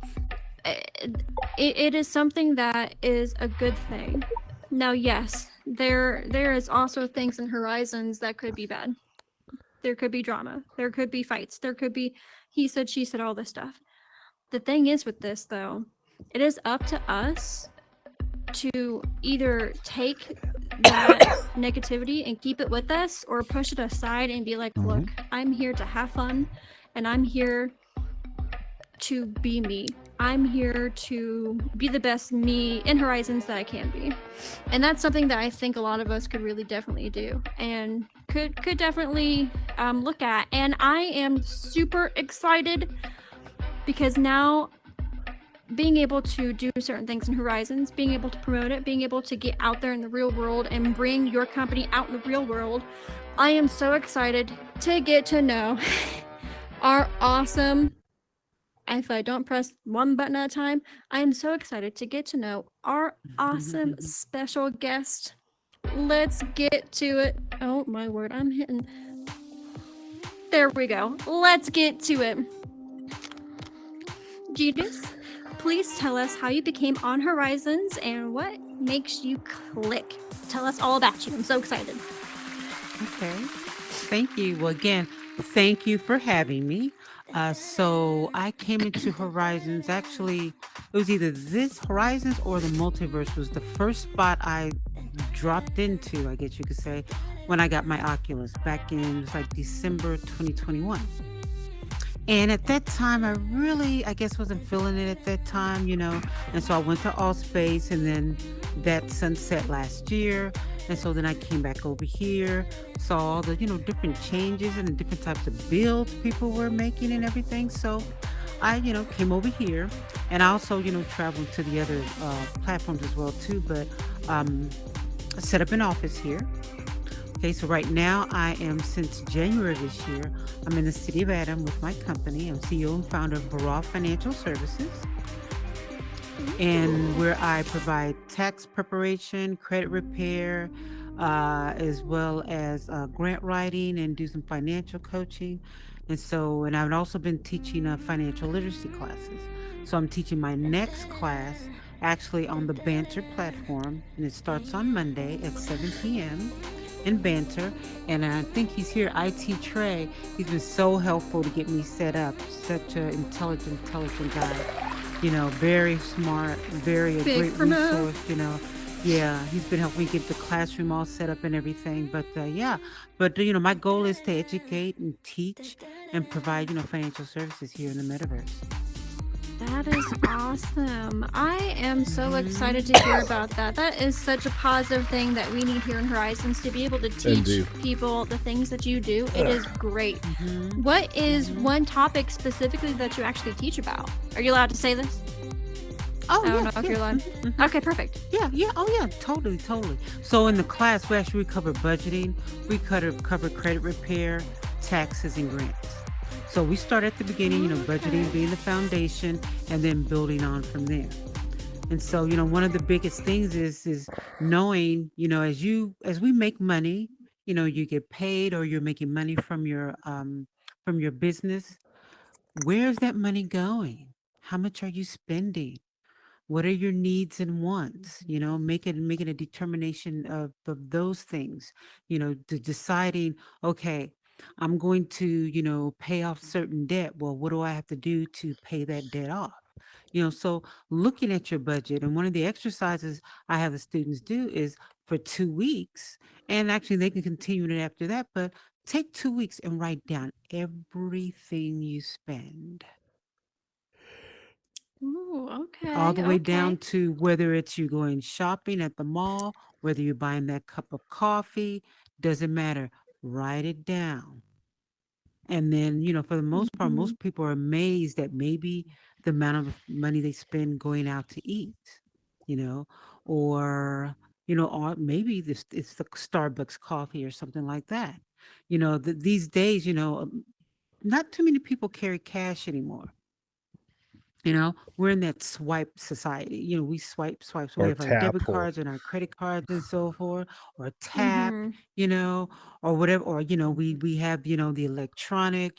Speaker 2: is something that is a good thing. Now, yes, there is also things in Horizons that could be bad. There could be drama, there could be fights, there could be he said, she said, all this stuff. The thing is with this, though, it is up to us to either take that negativity and keep it with us, or push it aside and be like, look, I'm here to have fun, and I'm here to be me. I'm here to be the best me in Horizons that I can be. And that's something that I think a lot of us could really definitely do, and could definitely look at. And I am super excited because now being able to do certain things in Horizons, being able to promote it, being able to get out there in the real world and bring your company out in the real world, I am so excited to get to know our awesome, if I don't press one button at a time, I am so excited to get to know our awesome special guest. Let's get to it. Oh my word, I'm hitting. There we go. Let's get to it. Genius, please tell us how you became on Horizons and what makes you click. Tell us all about you. I'm so excited.
Speaker 6: Okay. Thank you. Well, again, thank you for having me. So I came into Horizons, actually, it was either this Horizons or the Multiverse was the first spot I dropped into, I guess you could say, when I got my Oculus back in, it was like December 2021. And at that time, I really, I guess, wasn't feeling it at that time, and so I went to Allspace, and then that sunset last year. And so then I came back over here, saw all the, different changes and the different types of builds people were making and everything. So I, came over here, and I also, traveled to the other platforms as well too, but set up an office here. Okay, so right now I am, since January of this year, I'm in the city of Adam with my company. I'm CEO and founder of Barra Financial Services, and where I provide tax preparation, credit repair, as well as grant writing, and do some financial coaching. And I've also been teaching financial literacy classes. So I'm teaching my next class actually on the Banter platform, and it starts on Monday at 7 p.m. in Banter. And I think he's here, IT Trey. He's been so helpful to get me set up. Such an intelligent guy. Very smart, very a
Speaker 2: Big
Speaker 6: great
Speaker 2: promote.
Speaker 6: resource. Yeah, he's been helping me get the classroom all set up and everything. But yeah, but my goal is to educate and teach and provide financial services here in the metaverse.
Speaker 2: That is awesome. I am so
Speaker 6: Hmm.
Speaker 2: excited to hear about that. That is such a positive thing that we need here in Horizons to be able to teach
Speaker 5: Indeed.
Speaker 2: people the things that you do. It is great.
Speaker 6: Hmm.
Speaker 2: What is
Speaker 6: Hmm.
Speaker 2: one topic specifically that you actually teach about? Are you allowed to say this?
Speaker 6: Oh
Speaker 2: I don't know
Speaker 6: yes,
Speaker 2: if you're
Speaker 6: yes.
Speaker 2: allowed.
Speaker 6: Mhm.
Speaker 2: Okay, perfect.
Speaker 6: Yeah, yeah. Oh, yeah. Totally, totally. So in the class, we actually cover budgeting. We cover credit repair, taxes, and grants. So we start at the beginning, budgeting
Speaker 2: Okay.
Speaker 6: being the foundation, and then building on from there. And so, one of the biggest things is knowing, as we make money, you get paid or you're making money from your business. Where's that money going? How much are you spending? What are your needs and wants? Making a determination of those things. Deciding, okay, I'm going to pay off certain debt. Well, what do I have to do to pay that debt off? So looking at your budget, and one of the exercises I have the students do is for 2 weeks, and actually they can continue it after that, but take 2 weeks and write down everything you spend,
Speaker 2: Ooh,
Speaker 6: all
Speaker 2: okay,
Speaker 6: the way down
Speaker 2: okay.
Speaker 6: to whether it's you going shopping at the mall, whether you're buying that cup of coffee, doesn't matter. Write it down. And then, for the most part,
Speaker 2: Mhm.
Speaker 6: most people are amazed at maybe the amount of money they spend going out to eat, you know, or, or maybe this it's the Starbucks coffee or something like that. These days, not too many people carry cash anymore. We're in that swipe society. We swipe. So we
Speaker 5: Or
Speaker 6: have our
Speaker 5: tap
Speaker 6: debit
Speaker 5: or
Speaker 6: cards and our credit cards and so forth, or tap,
Speaker 2: Mhm.
Speaker 6: you know, or whatever. Or we have the electronic.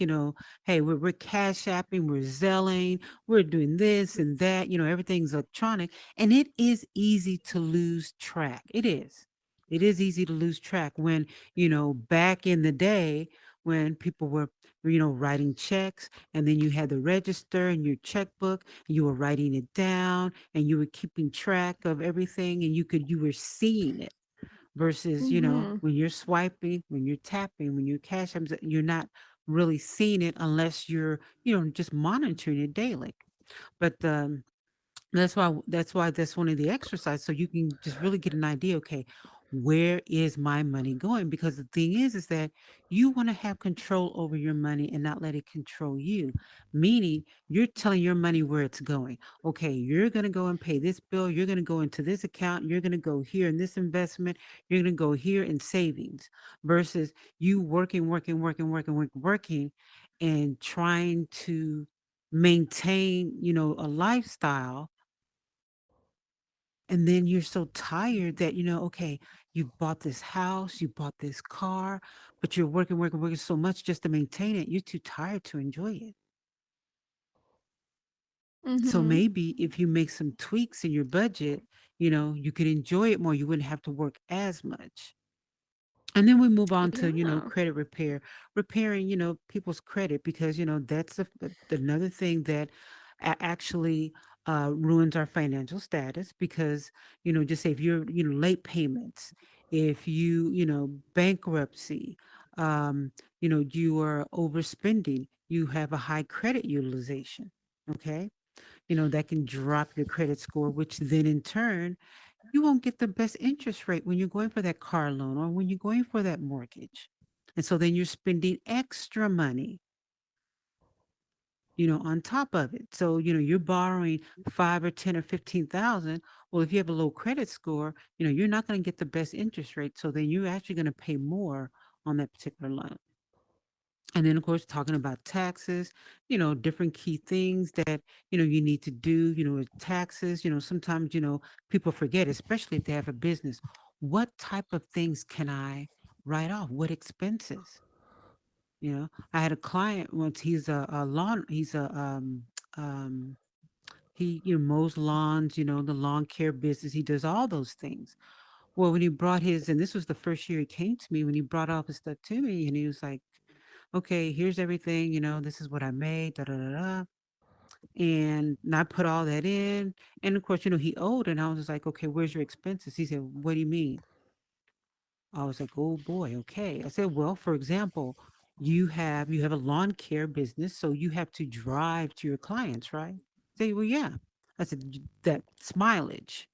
Speaker 6: Hey, we're cash apping, we're Zelling, we're doing this and that. Everything's electronic, and it is easy to lose track. It is. It is easy to lose track when back in the day when people were writing checks, and then you had the register and your checkbook, you were writing it down and you were keeping track of everything, and you were seeing it versus
Speaker 2: Mhm.
Speaker 6: when you're swiping, when you're tapping, when you're you're not really seeing it unless you're just monitoring it daily. But that's one of the exercises, so you can just really get an idea. Okay, where is my money going? Because the thing is that you want to have control over your money and not let it control you. Meaning, you're telling your money where it's going. Okay, you're going to go and pay this bill. You're going to go into this account. You're going to go here in this investment. You're going to go here in savings. Versus you working, and trying to maintain a lifestyle, and then you're so tired that okay, you bought this house, you bought this car, but you're working so much just to maintain it, you're too tired to enjoy it. So
Speaker 2: Mhm.
Speaker 6: maybe if you make some tweaks in your budget, you could enjoy it more, you wouldn't have to work as much. And then we move on to
Speaker 2: Yeah.
Speaker 6: credit repair, repairing people's credit, because that's another thing that actually ruins our financial status. Because just say if you're late payments, if you bankruptcy, you are overspending, you have a high credit utilization. Okay, that can drop your credit score, which then in turn you won't get the best interest rate when you're going for that car loan or when you're going for that mortgage. And so then you're spending extra money, on top of it. So, you're borrowing 5 or 10 or 15,000. Well, if you have a low credit score, you're not going to get the best interest rate. So then you're actually going to pay more on that particular loan. And then, of course, talking about taxes, different key things that, you need to do, with taxes. Sometimes, people forget, especially if they have a business, what type of things can I write off? What expenses? I had a client once, he's a lawn, he's a, He, mows lawns, the lawn care business. He does all those things. Well, when he brought his, and this was the first year he came to me, when he brought all his stuff to me, and he was like, okay, here's everything, this is what I made, da da da da. And I put all that in. And of course, he owed, and I was just like, okay, where's your expenses? He said, what do you mean? I was like, oh boy, okay. I said, well, for example, you have a lawn care business, so you have to drive to your clients, right? Say, well, yeah. I said, that's mileage.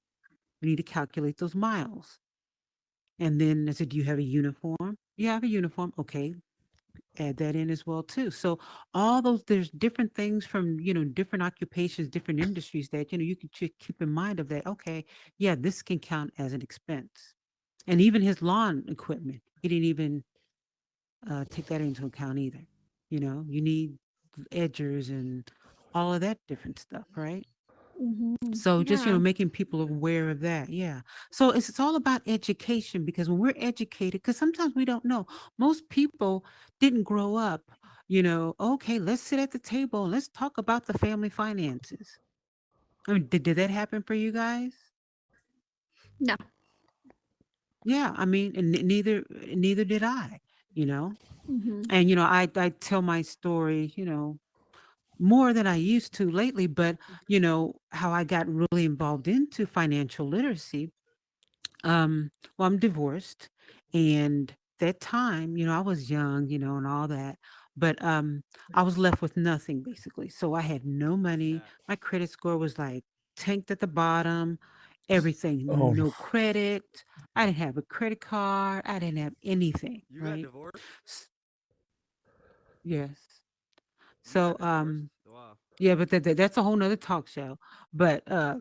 Speaker 6: We need to calculate those miles. And then I said, do you have a uniform? You have a uniform. Okay. Add that in as well too. So all those, there's different things from, different occupations, different industries that, you can keep in mind of that. Okay. Yeah, this can count as an expense. And even his lawn equipment, he didn't even take that into account either. You need edgers and all of that different stuff, right? So just,
Speaker 2: Yeah.
Speaker 6: making people aware of that. Yeah. So it's all about education, because when we're educated, because sometimes we don't know. Most people didn't grow up, okay, let's sit at the table and let's talk about the family finances. I mean, did that happen for you guys?
Speaker 2: No.
Speaker 6: Yeah. I mean, and neither did I,
Speaker 2: Mhm.
Speaker 6: and, I tell my story, more than I used to lately, but how I got really involved into financial literacy. Well, I'm divorced, and that time, I was young, and all that, but I was left with nothing basically. So I had no money. My credit score was like tanked at the bottom, everything,
Speaker 5: Oh,
Speaker 6: no credit. I didn't have a credit card. I didn't have anything,
Speaker 10: You got
Speaker 6: right?
Speaker 10: divorced?
Speaker 6: Yes.
Speaker 10: You
Speaker 6: So
Speaker 10: got divorced? Wow.
Speaker 6: yeah, but that's a whole nother talk show. But the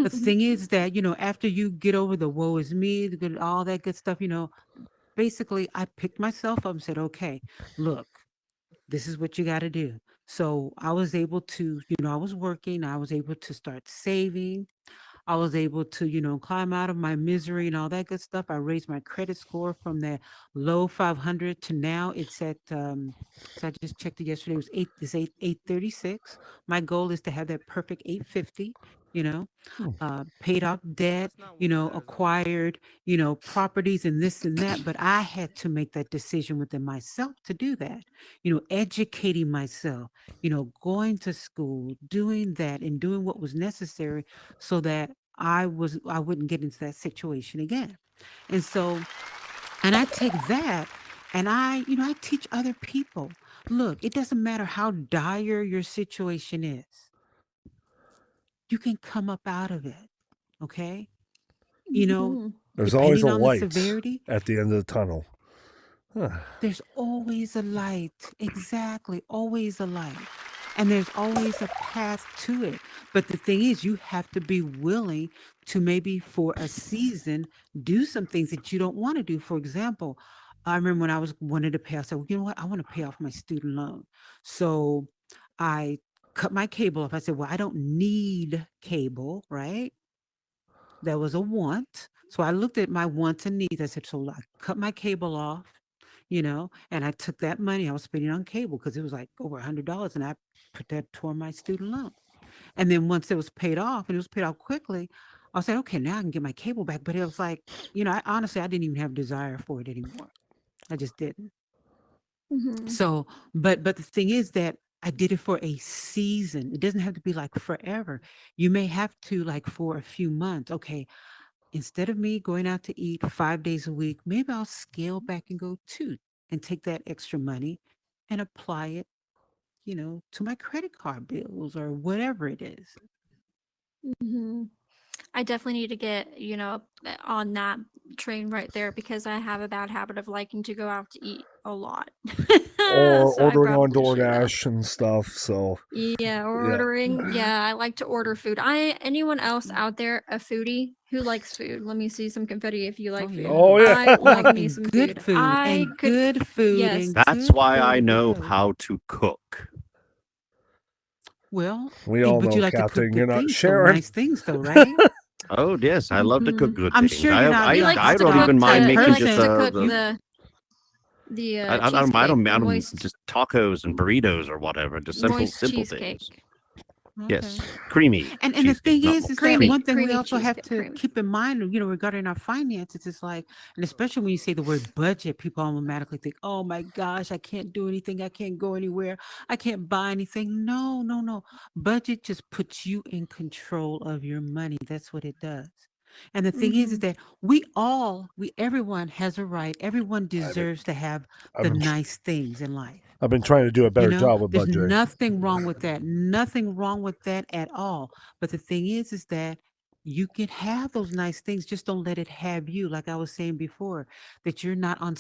Speaker 6: thing is that, after you get over the woe is me, all that good stuff, basically I picked myself up and said, okay, look, this is what you got to do. So I was able to, I was working, I was able to start saving. I was able to, climb out of my misery and all that good stuff. I raised my credit score from that low 500 to now it's at, so I just checked it yesterday. It was 836. My goal is to have that perfect 850, paid off debt,
Speaker 10: That's not what matters, though.
Speaker 6: acquired, properties and this and that. But I had to make that decision within myself to do that, educating myself, going to school, doing that and doing what was necessary so that I wouldn't get into that situation again. And so, and I take that and I teach other people. Look, it doesn't matter how dire your situation is. You can come up out of it. Okay?
Speaker 2: Mhm.
Speaker 5: there's always
Speaker 6: Depending
Speaker 5: a
Speaker 6: on the
Speaker 5: light
Speaker 6: severity,
Speaker 5: at the end of the tunnel. Huh.
Speaker 6: there's always a light. Exactly. Always a light. And there's always a path to it. But the thing is, you have to be willing to maybe for a season do some things that you don't want to do. For example, I remember when I wanted to pay, I said, well, you know what? I want to pay off my student loan. So I cut my cable off. I said, well, I don't need cable, right? That was a want. So I looked at my wants and needs. I said, so I cut my cable off, and I took that money I was spending on cable because it was like over $100, and I put that toward my student loan. And then once it was paid off, and it was paid off quickly, I said, okay, now I can get my cable back. But it was like, honestly, I didn't even have desire for it anymore. I just didn't.
Speaker 2: Mhm.
Speaker 6: So, but the thing is that I did it for a season. It doesn't have to be like forever. You may have to like for a few months. Okay, instead of me going out to eat 5 days a week, maybe I'll scale back and go 2 and take that extra money and apply it, to my credit card bills or whatever it is.
Speaker 2: Mhm. I definitely need to get, on that train right there because I have a bad habit of liking to go out to eat a lot.
Speaker 5: Or
Speaker 2: So I
Speaker 5: ordering on
Speaker 2: probably should have.
Speaker 5: DoorDash and stuff. So
Speaker 2: Yeah, ordering. Yeah, I like to order food. Anyone else out there a foodie who likes food? Let me see some confetti if you like food.
Speaker 5: Oh, yeah.
Speaker 2: I love
Speaker 6: Like
Speaker 2: me some
Speaker 6: good
Speaker 2: food.
Speaker 6: food
Speaker 2: I
Speaker 6: and
Speaker 2: could
Speaker 6: good food
Speaker 2: yes.
Speaker 6: and
Speaker 4: That's
Speaker 6: good
Speaker 4: why I
Speaker 6: food.
Speaker 4: know
Speaker 6: Yes.
Speaker 4: how to cook.
Speaker 6: Well,
Speaker 5: we all
Speaker 6: but
Speaker 5: know,
Speaker 6: you like to cook
Speaker 5: Captain, you're
Speaker 6: good
Speaker 5: not
Speaker 6: things, though,
Speaker 5: sharing.
Speaker 6: nice things, though, right?
Speaker 4: Oh yes, I love to cook
Speaker 2: Mhm.
Speaker 4: good
Speaker 6: I'm
Speaker 4: things.
Speaker 6: sure you're not
Speaker 4: I
Speaker 2: He
Speaker 6: like
Speaker 2: likes
Speaker 4: I
Speaker 2: to
Speaker 4: don't
Speaker 2: cook
Speaker 4: even mind
Speaker 2: the he
Speaker 4: making
Speaker 2: likes
Speaker 4: just
Speaker 2: to cook
Speaker 4: the
Speaker 2: the
Speaker 4: I
Speaker 2: cheesecake,
Speaker 4: don't
Speaker 2: the
Speaker 4: I don't
Speaker 2: moist
Speaker 4: just tacos and burritos or whatever, just simple
Speaker 2: cheesecake.
Speaker 4: things. Yes,
Speaker 6: Okay.
Speaker 4: creamy.
Speaker 6: And the
Speaker 4: cheesecake,
Speaker 6: thing
Speaker 4: not
Speaker 6: is
Speaker 4: more.
Speaker 6: that
Speaker 2: Creamy,
Speaker 6: one thing we
Speaker 2: creamy
Speaker 6: also have
Speaker 2: cheesecake,
Speaker 6: to
Speaker 2: creamy.
Speaker 6: keep in mind, regarding our finances is like, and especially when you say the word budget, people automatically think, oh my gosh, I can't do anything. I can't go anywhere. I can't buy anything. No, no, no. Budget just puts you in control of your money. That's what it does. And the thing is
Speaker 2: Mm-hmm.
Speaker 6: that everyone has a right. Everyone deserves to have
Speaker 5: I've
Speaker 6: the
Speaker 5: been
Speaker 6: nice things in life.
Speaker 5: I've been trying to do a better job with
Speaker 6: There's
Speaker 5: budgeting.
Speaker 6: nothing wrong with that. Nothing wrong with that at all. But the thing is that you can have those nice things. Just don't let it have you. Like I was saying before, that you're not on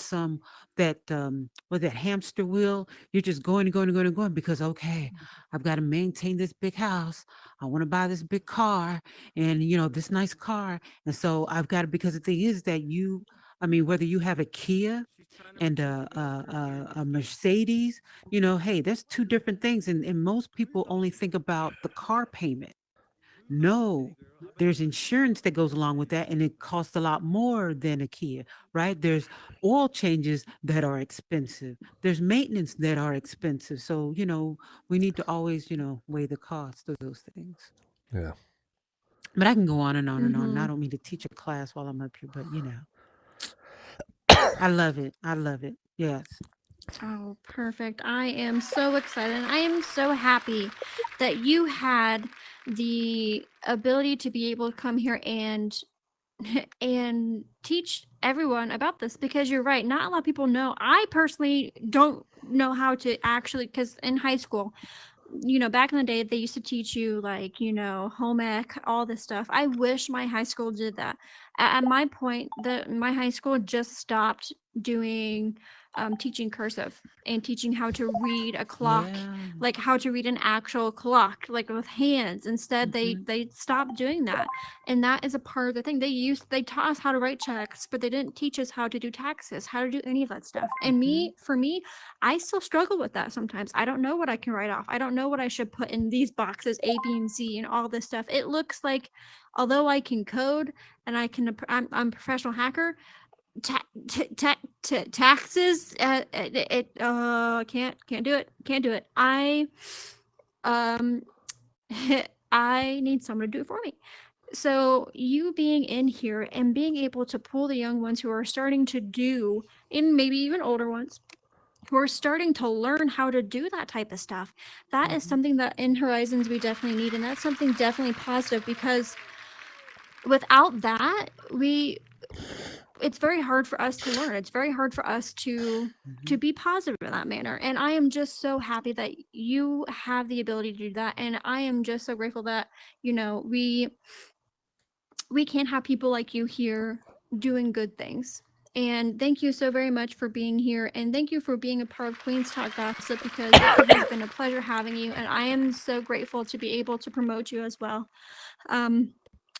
Speaker 6: with that hamster wheel. You're just going and going and going and going because, okay, I've got to maintain this big house. I want to buy this big car and, this nice car. And so I've got to, because the thing is that whether you have a Kia and a Mercedes, hey, there's two different things. And most people only think about the car payment. No, there's insurance that goes along with that, and it costs a lot more than a Kia, right? There's oil changes that are expensive. There's maintenance that are expensive. So, we need to always, weigh the cost of those things.
Speaker 5: Yeah.
Speaker 6: But I can go on and on and on. And I
Speaker 2: Mm-hmm.
Speaker 6: don't mean to teach a class while I'm up here, but I love it. I love it. Yes.
Speaker 2: Oh, perfect. I am so excited. I am so happy that you had the ability to be able to come here and and teach everyone about this, because you're right, not a lot of people know. I personally don't know how to actually, because in high school, back in the day, they used to teach you like, home ec, all this stuff. I wish my high school did that. At my point, my high school just stopped doing teaching cursive and teaching how to read a clock,
Speaker 6: Yeah.
Speaker 2: like how to read an actual clock, like with hands. Instead, they stopped doing that, and that is a part of the thing. They taught us how to write checks, but they didn't teach us how to do taxes, how to do any of that stuff. And for me, I still struggle with that sometimes. I don't know what I can write off. I don't know what I should put in these boxes A, B, and C, and all this stuff. It looks like, although I can code and I'm a professional hacker, taxes, can't do it. Can't do it. Um, I need someone to do it for me. So you being in here and being able to pull the young ones who are starting to do, and maybe even older ones, who are starting to learn how to do that type of stuff, that is something that in Horizons we definitely need, and that's something definitely positive, because without that, it's very hard for us to learn. It's very hard for us to be positive in that manner. And I am just so happy that you have the ability to do that. And I am just so grateful that, we can have people like you here doing good things. And thank you so very much for being here. And thank you for being a part of Queen's Talk Gossip, because it has been a pleasure having you. And I am so grateful to be able to promote you as well.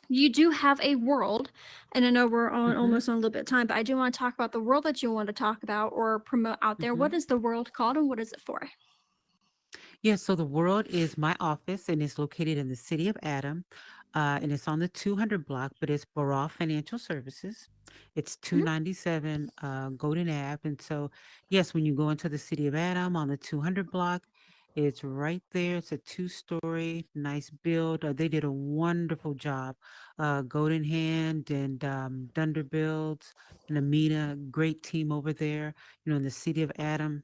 Speaker 2: You do have a world, and I know we're on almost on a little bit of time, but I do want to talk about the world that you want to talk about or promote out there. What is the world called, and what is it for?
Speaker 6: Yeah, so the world is my office, and it's located in the city of Adam, and it's on the 200 block, but it's Barra Financial Services. It's 297 Golden Ave. And so, yes, when you go into the city of Adam on the 200 block, it's right there. It's a two-story, nice build. They did a wonderful job. Golden Hand and Dunder Builds and Amina, great team over there, in the city of Adam.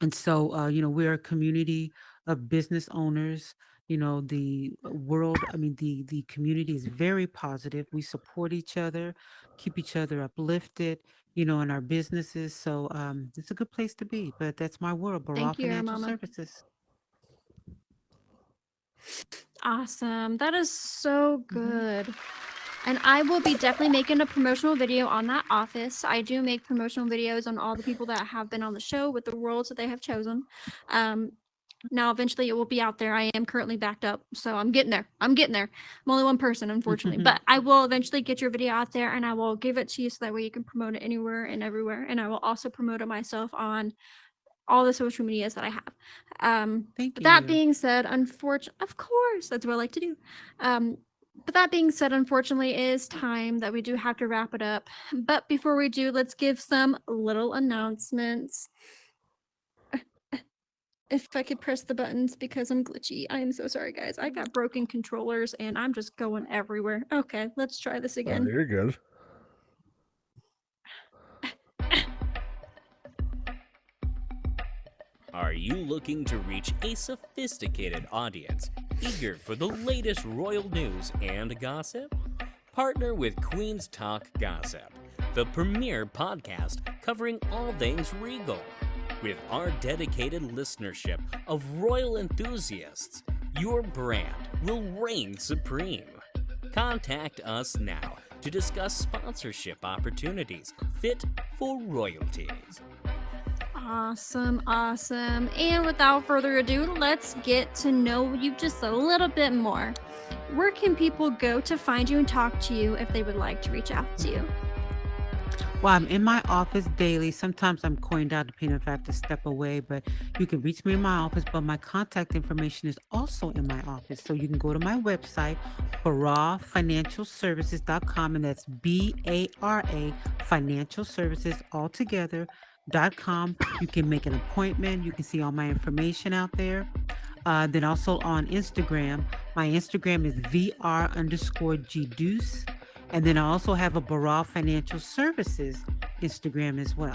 Speaker 6: And so, we're a community of business owners. The world, the community is very positive. We support each other, keep each other uplifted, in our businesses. So it's a good place to be. But that's my world, Barra
Speaker 2: Thank you,
Speaker 6: Financial
Speaker 2: Mama.
Speaker 6: Services.
Speaker 2: Awesome. That is so good. And I will be definitely making a promotional video on that office. I do make promotional videos on all the people that have been on the show with the worlds that they have chosen. Now, eventually, it will be out there. I am currently backed up, so I'm getting there. I'm only one person, unfortunately, but I will eventually get your video out there, and I will give it to you so that way you can promote it anywhere and everywhere. And I will also promote it myself on all the social medias that I have.
Speaker 6: Thank
Speaker 2: But that
Speaker 6: you.
Speaker 2: being said, of course, that's what I like to do. But that being said, unfortunately, it is time that we do have to wrap it up. But before we do, let's give some little announcements. if I could press the buttons because I'm glitchy. I am so sorry, guys. I got broken controllers and I'm just going everywhere. Okay, let's try this
Speaker 5: Oh,
Speaker 2: again.
Speaker 5: you're good.
Speaker 3: Are you looking to reach a sophisticated audience, eager for the latest royal news and gossip? Partner with Queen's Talk Gossip, the premier podcast covering all things regal. With our dedicated listenership of royal enthusiasts, your brand will reign supreme. Contact us now to discuss sponsorship opportunities fit for royalties.
Speaker 2: Awesome, awesome. And without further ado, let's get to know you just a little bit more. Where can people go to find you and talk to you if they would like to reach out to you?
Speaker 6: Well, I'm in my office daily. Sometimes I'm coined out depending if I have to step away, but you can reach me in my office. But my contact information is also in my office. So you can go to my website, barafinancialservices.com, and that's BARA Financial Services altogether.com. You can make an appointment. You can see all my information out there. Then also on Instagram, my Instagram is VR_GDeuce. And then I also have a Barra Financial Services Instagram as well.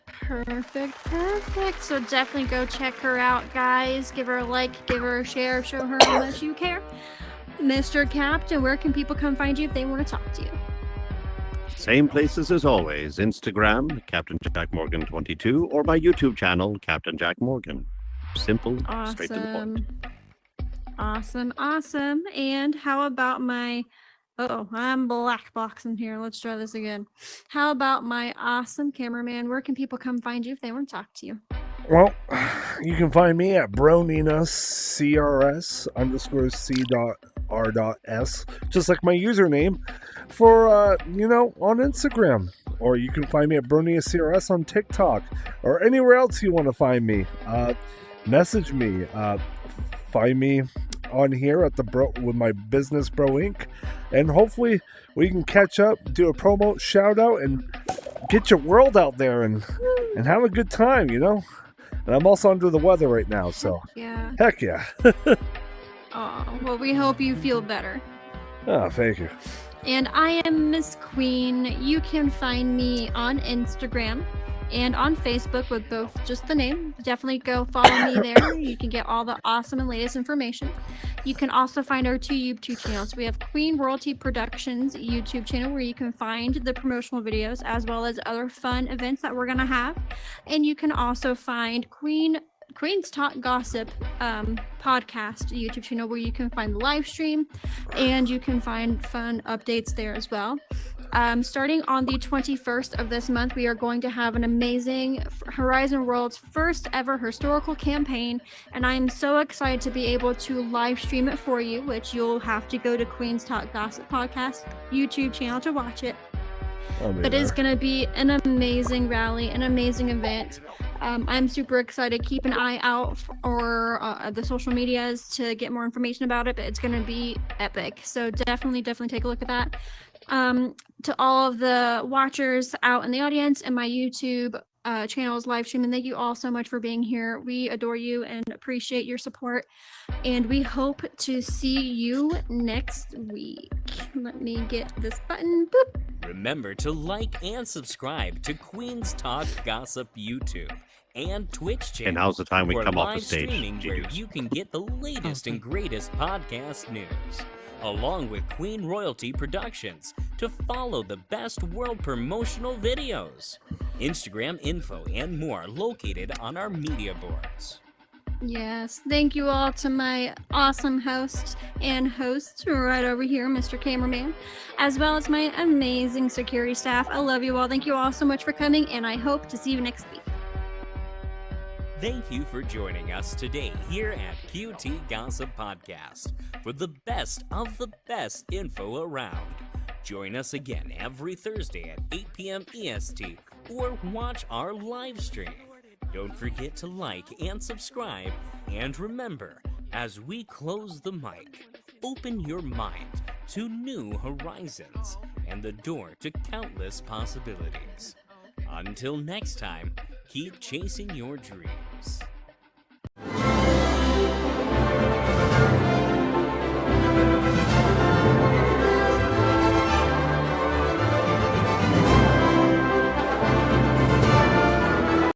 Speaker 2: Perfect, perfect. So definitely go check her out, guys. Give her a like, give her a share, show her how much you care. Mr. Captain, where can people come find you if they want to talk to you?
Speaker 4: Same places as always. Instagram, Captain Jack Morgan 22, or my YouTube channel, Captain Jack Morgan. Simple, straight to the point.
Speaker 2: Awesome, awesome. And how about my... Uh-oh, I'm black boxing here. Let's try this again. How about my awesome cameraman? Where can people come find you if they want to talk to you?
Speaker 5: Well, you can find me at BroninaCRS_C.R.S, just like my username for, on Instagram. Or you can find me at BroninaCRS on TikTok or anywhere else you want to find me. Message me. Find me on here at the with my business Bro Inc. And hopefully we can catch up, do a promo shout out, and get your world out there and have a good time, And I'm also under the weather right now, so
Speaker 2: Yeah.
Speaker 5: heck yeah.
Speaker 2: Oh, well, we hope you feel better.
Speaker 5: Oh, thank you.
Speaker 2: And I am Miss Queen. You can find me on Instagram and on Facebook with both just the name. Definitely go follow me there. You can get all the awesome and latest information. You can also find our two YouTube channels. We have Queen Royalty Productions YouTube channel where you can find the promotional videos as well as other fun events that we're going to have. And you can also find Queen's Talk Gossip podcast YouTube channel where you can find the live stream and you can find fun updates there as well. Starting on the 21st of this month, we are going to have an amazing Horizon World's first ever historical campaign, and I am so excited to be able to live stream it for you, which you'll have to go to Queen's Talk Gossip podcast YouTube channel to watch it. But it's going to be an amazing rally, an amazing event. I'm super excited. Keep an eye out for the social medias to get more information about it, but it's going to be epic. So definitely take a look at that. To all of the watchers out in the audience and my YouTube channels live streaming, thank you all so much for being here. We adore you and appreciate your support, and we hope to see you next week. Let me get this button. Boop.
Speaker 3: Remember to like and subscribe to Queen's Talk Gossip YouTube and Twitch channel.
Speaker 4: And now's the time we
Speaker 3: for
Speaker 4: come off the
Speaker 3: live
Speaker 4: stage,
Speaker 3: streaming where
Speaker 4: G-Deuce.
Speaker 3: you can get the latest and greatest podcast news, along with Queen Royalty Productions to follow the best world promotional videos, Instagram info, and more located on our media boards.
Speaker 2: Yes, thank you all to my awesome host right over here, Mr. Cameraman, as well as my amazing security staff. I love you all. Thank you all so much for coming, and I hope to see you next week.
Speaker 3: Thank you for joining us today here at QT Gossip Podcast for the best of the best info around. Join us again every Thursday at 8 p.m. EST or watch our live stream. Don't forget to like and subscribe, and remember, as we close the mic, open your mind to new horizons and the door to countless possibilities. Until next time, keep chasing your dreams.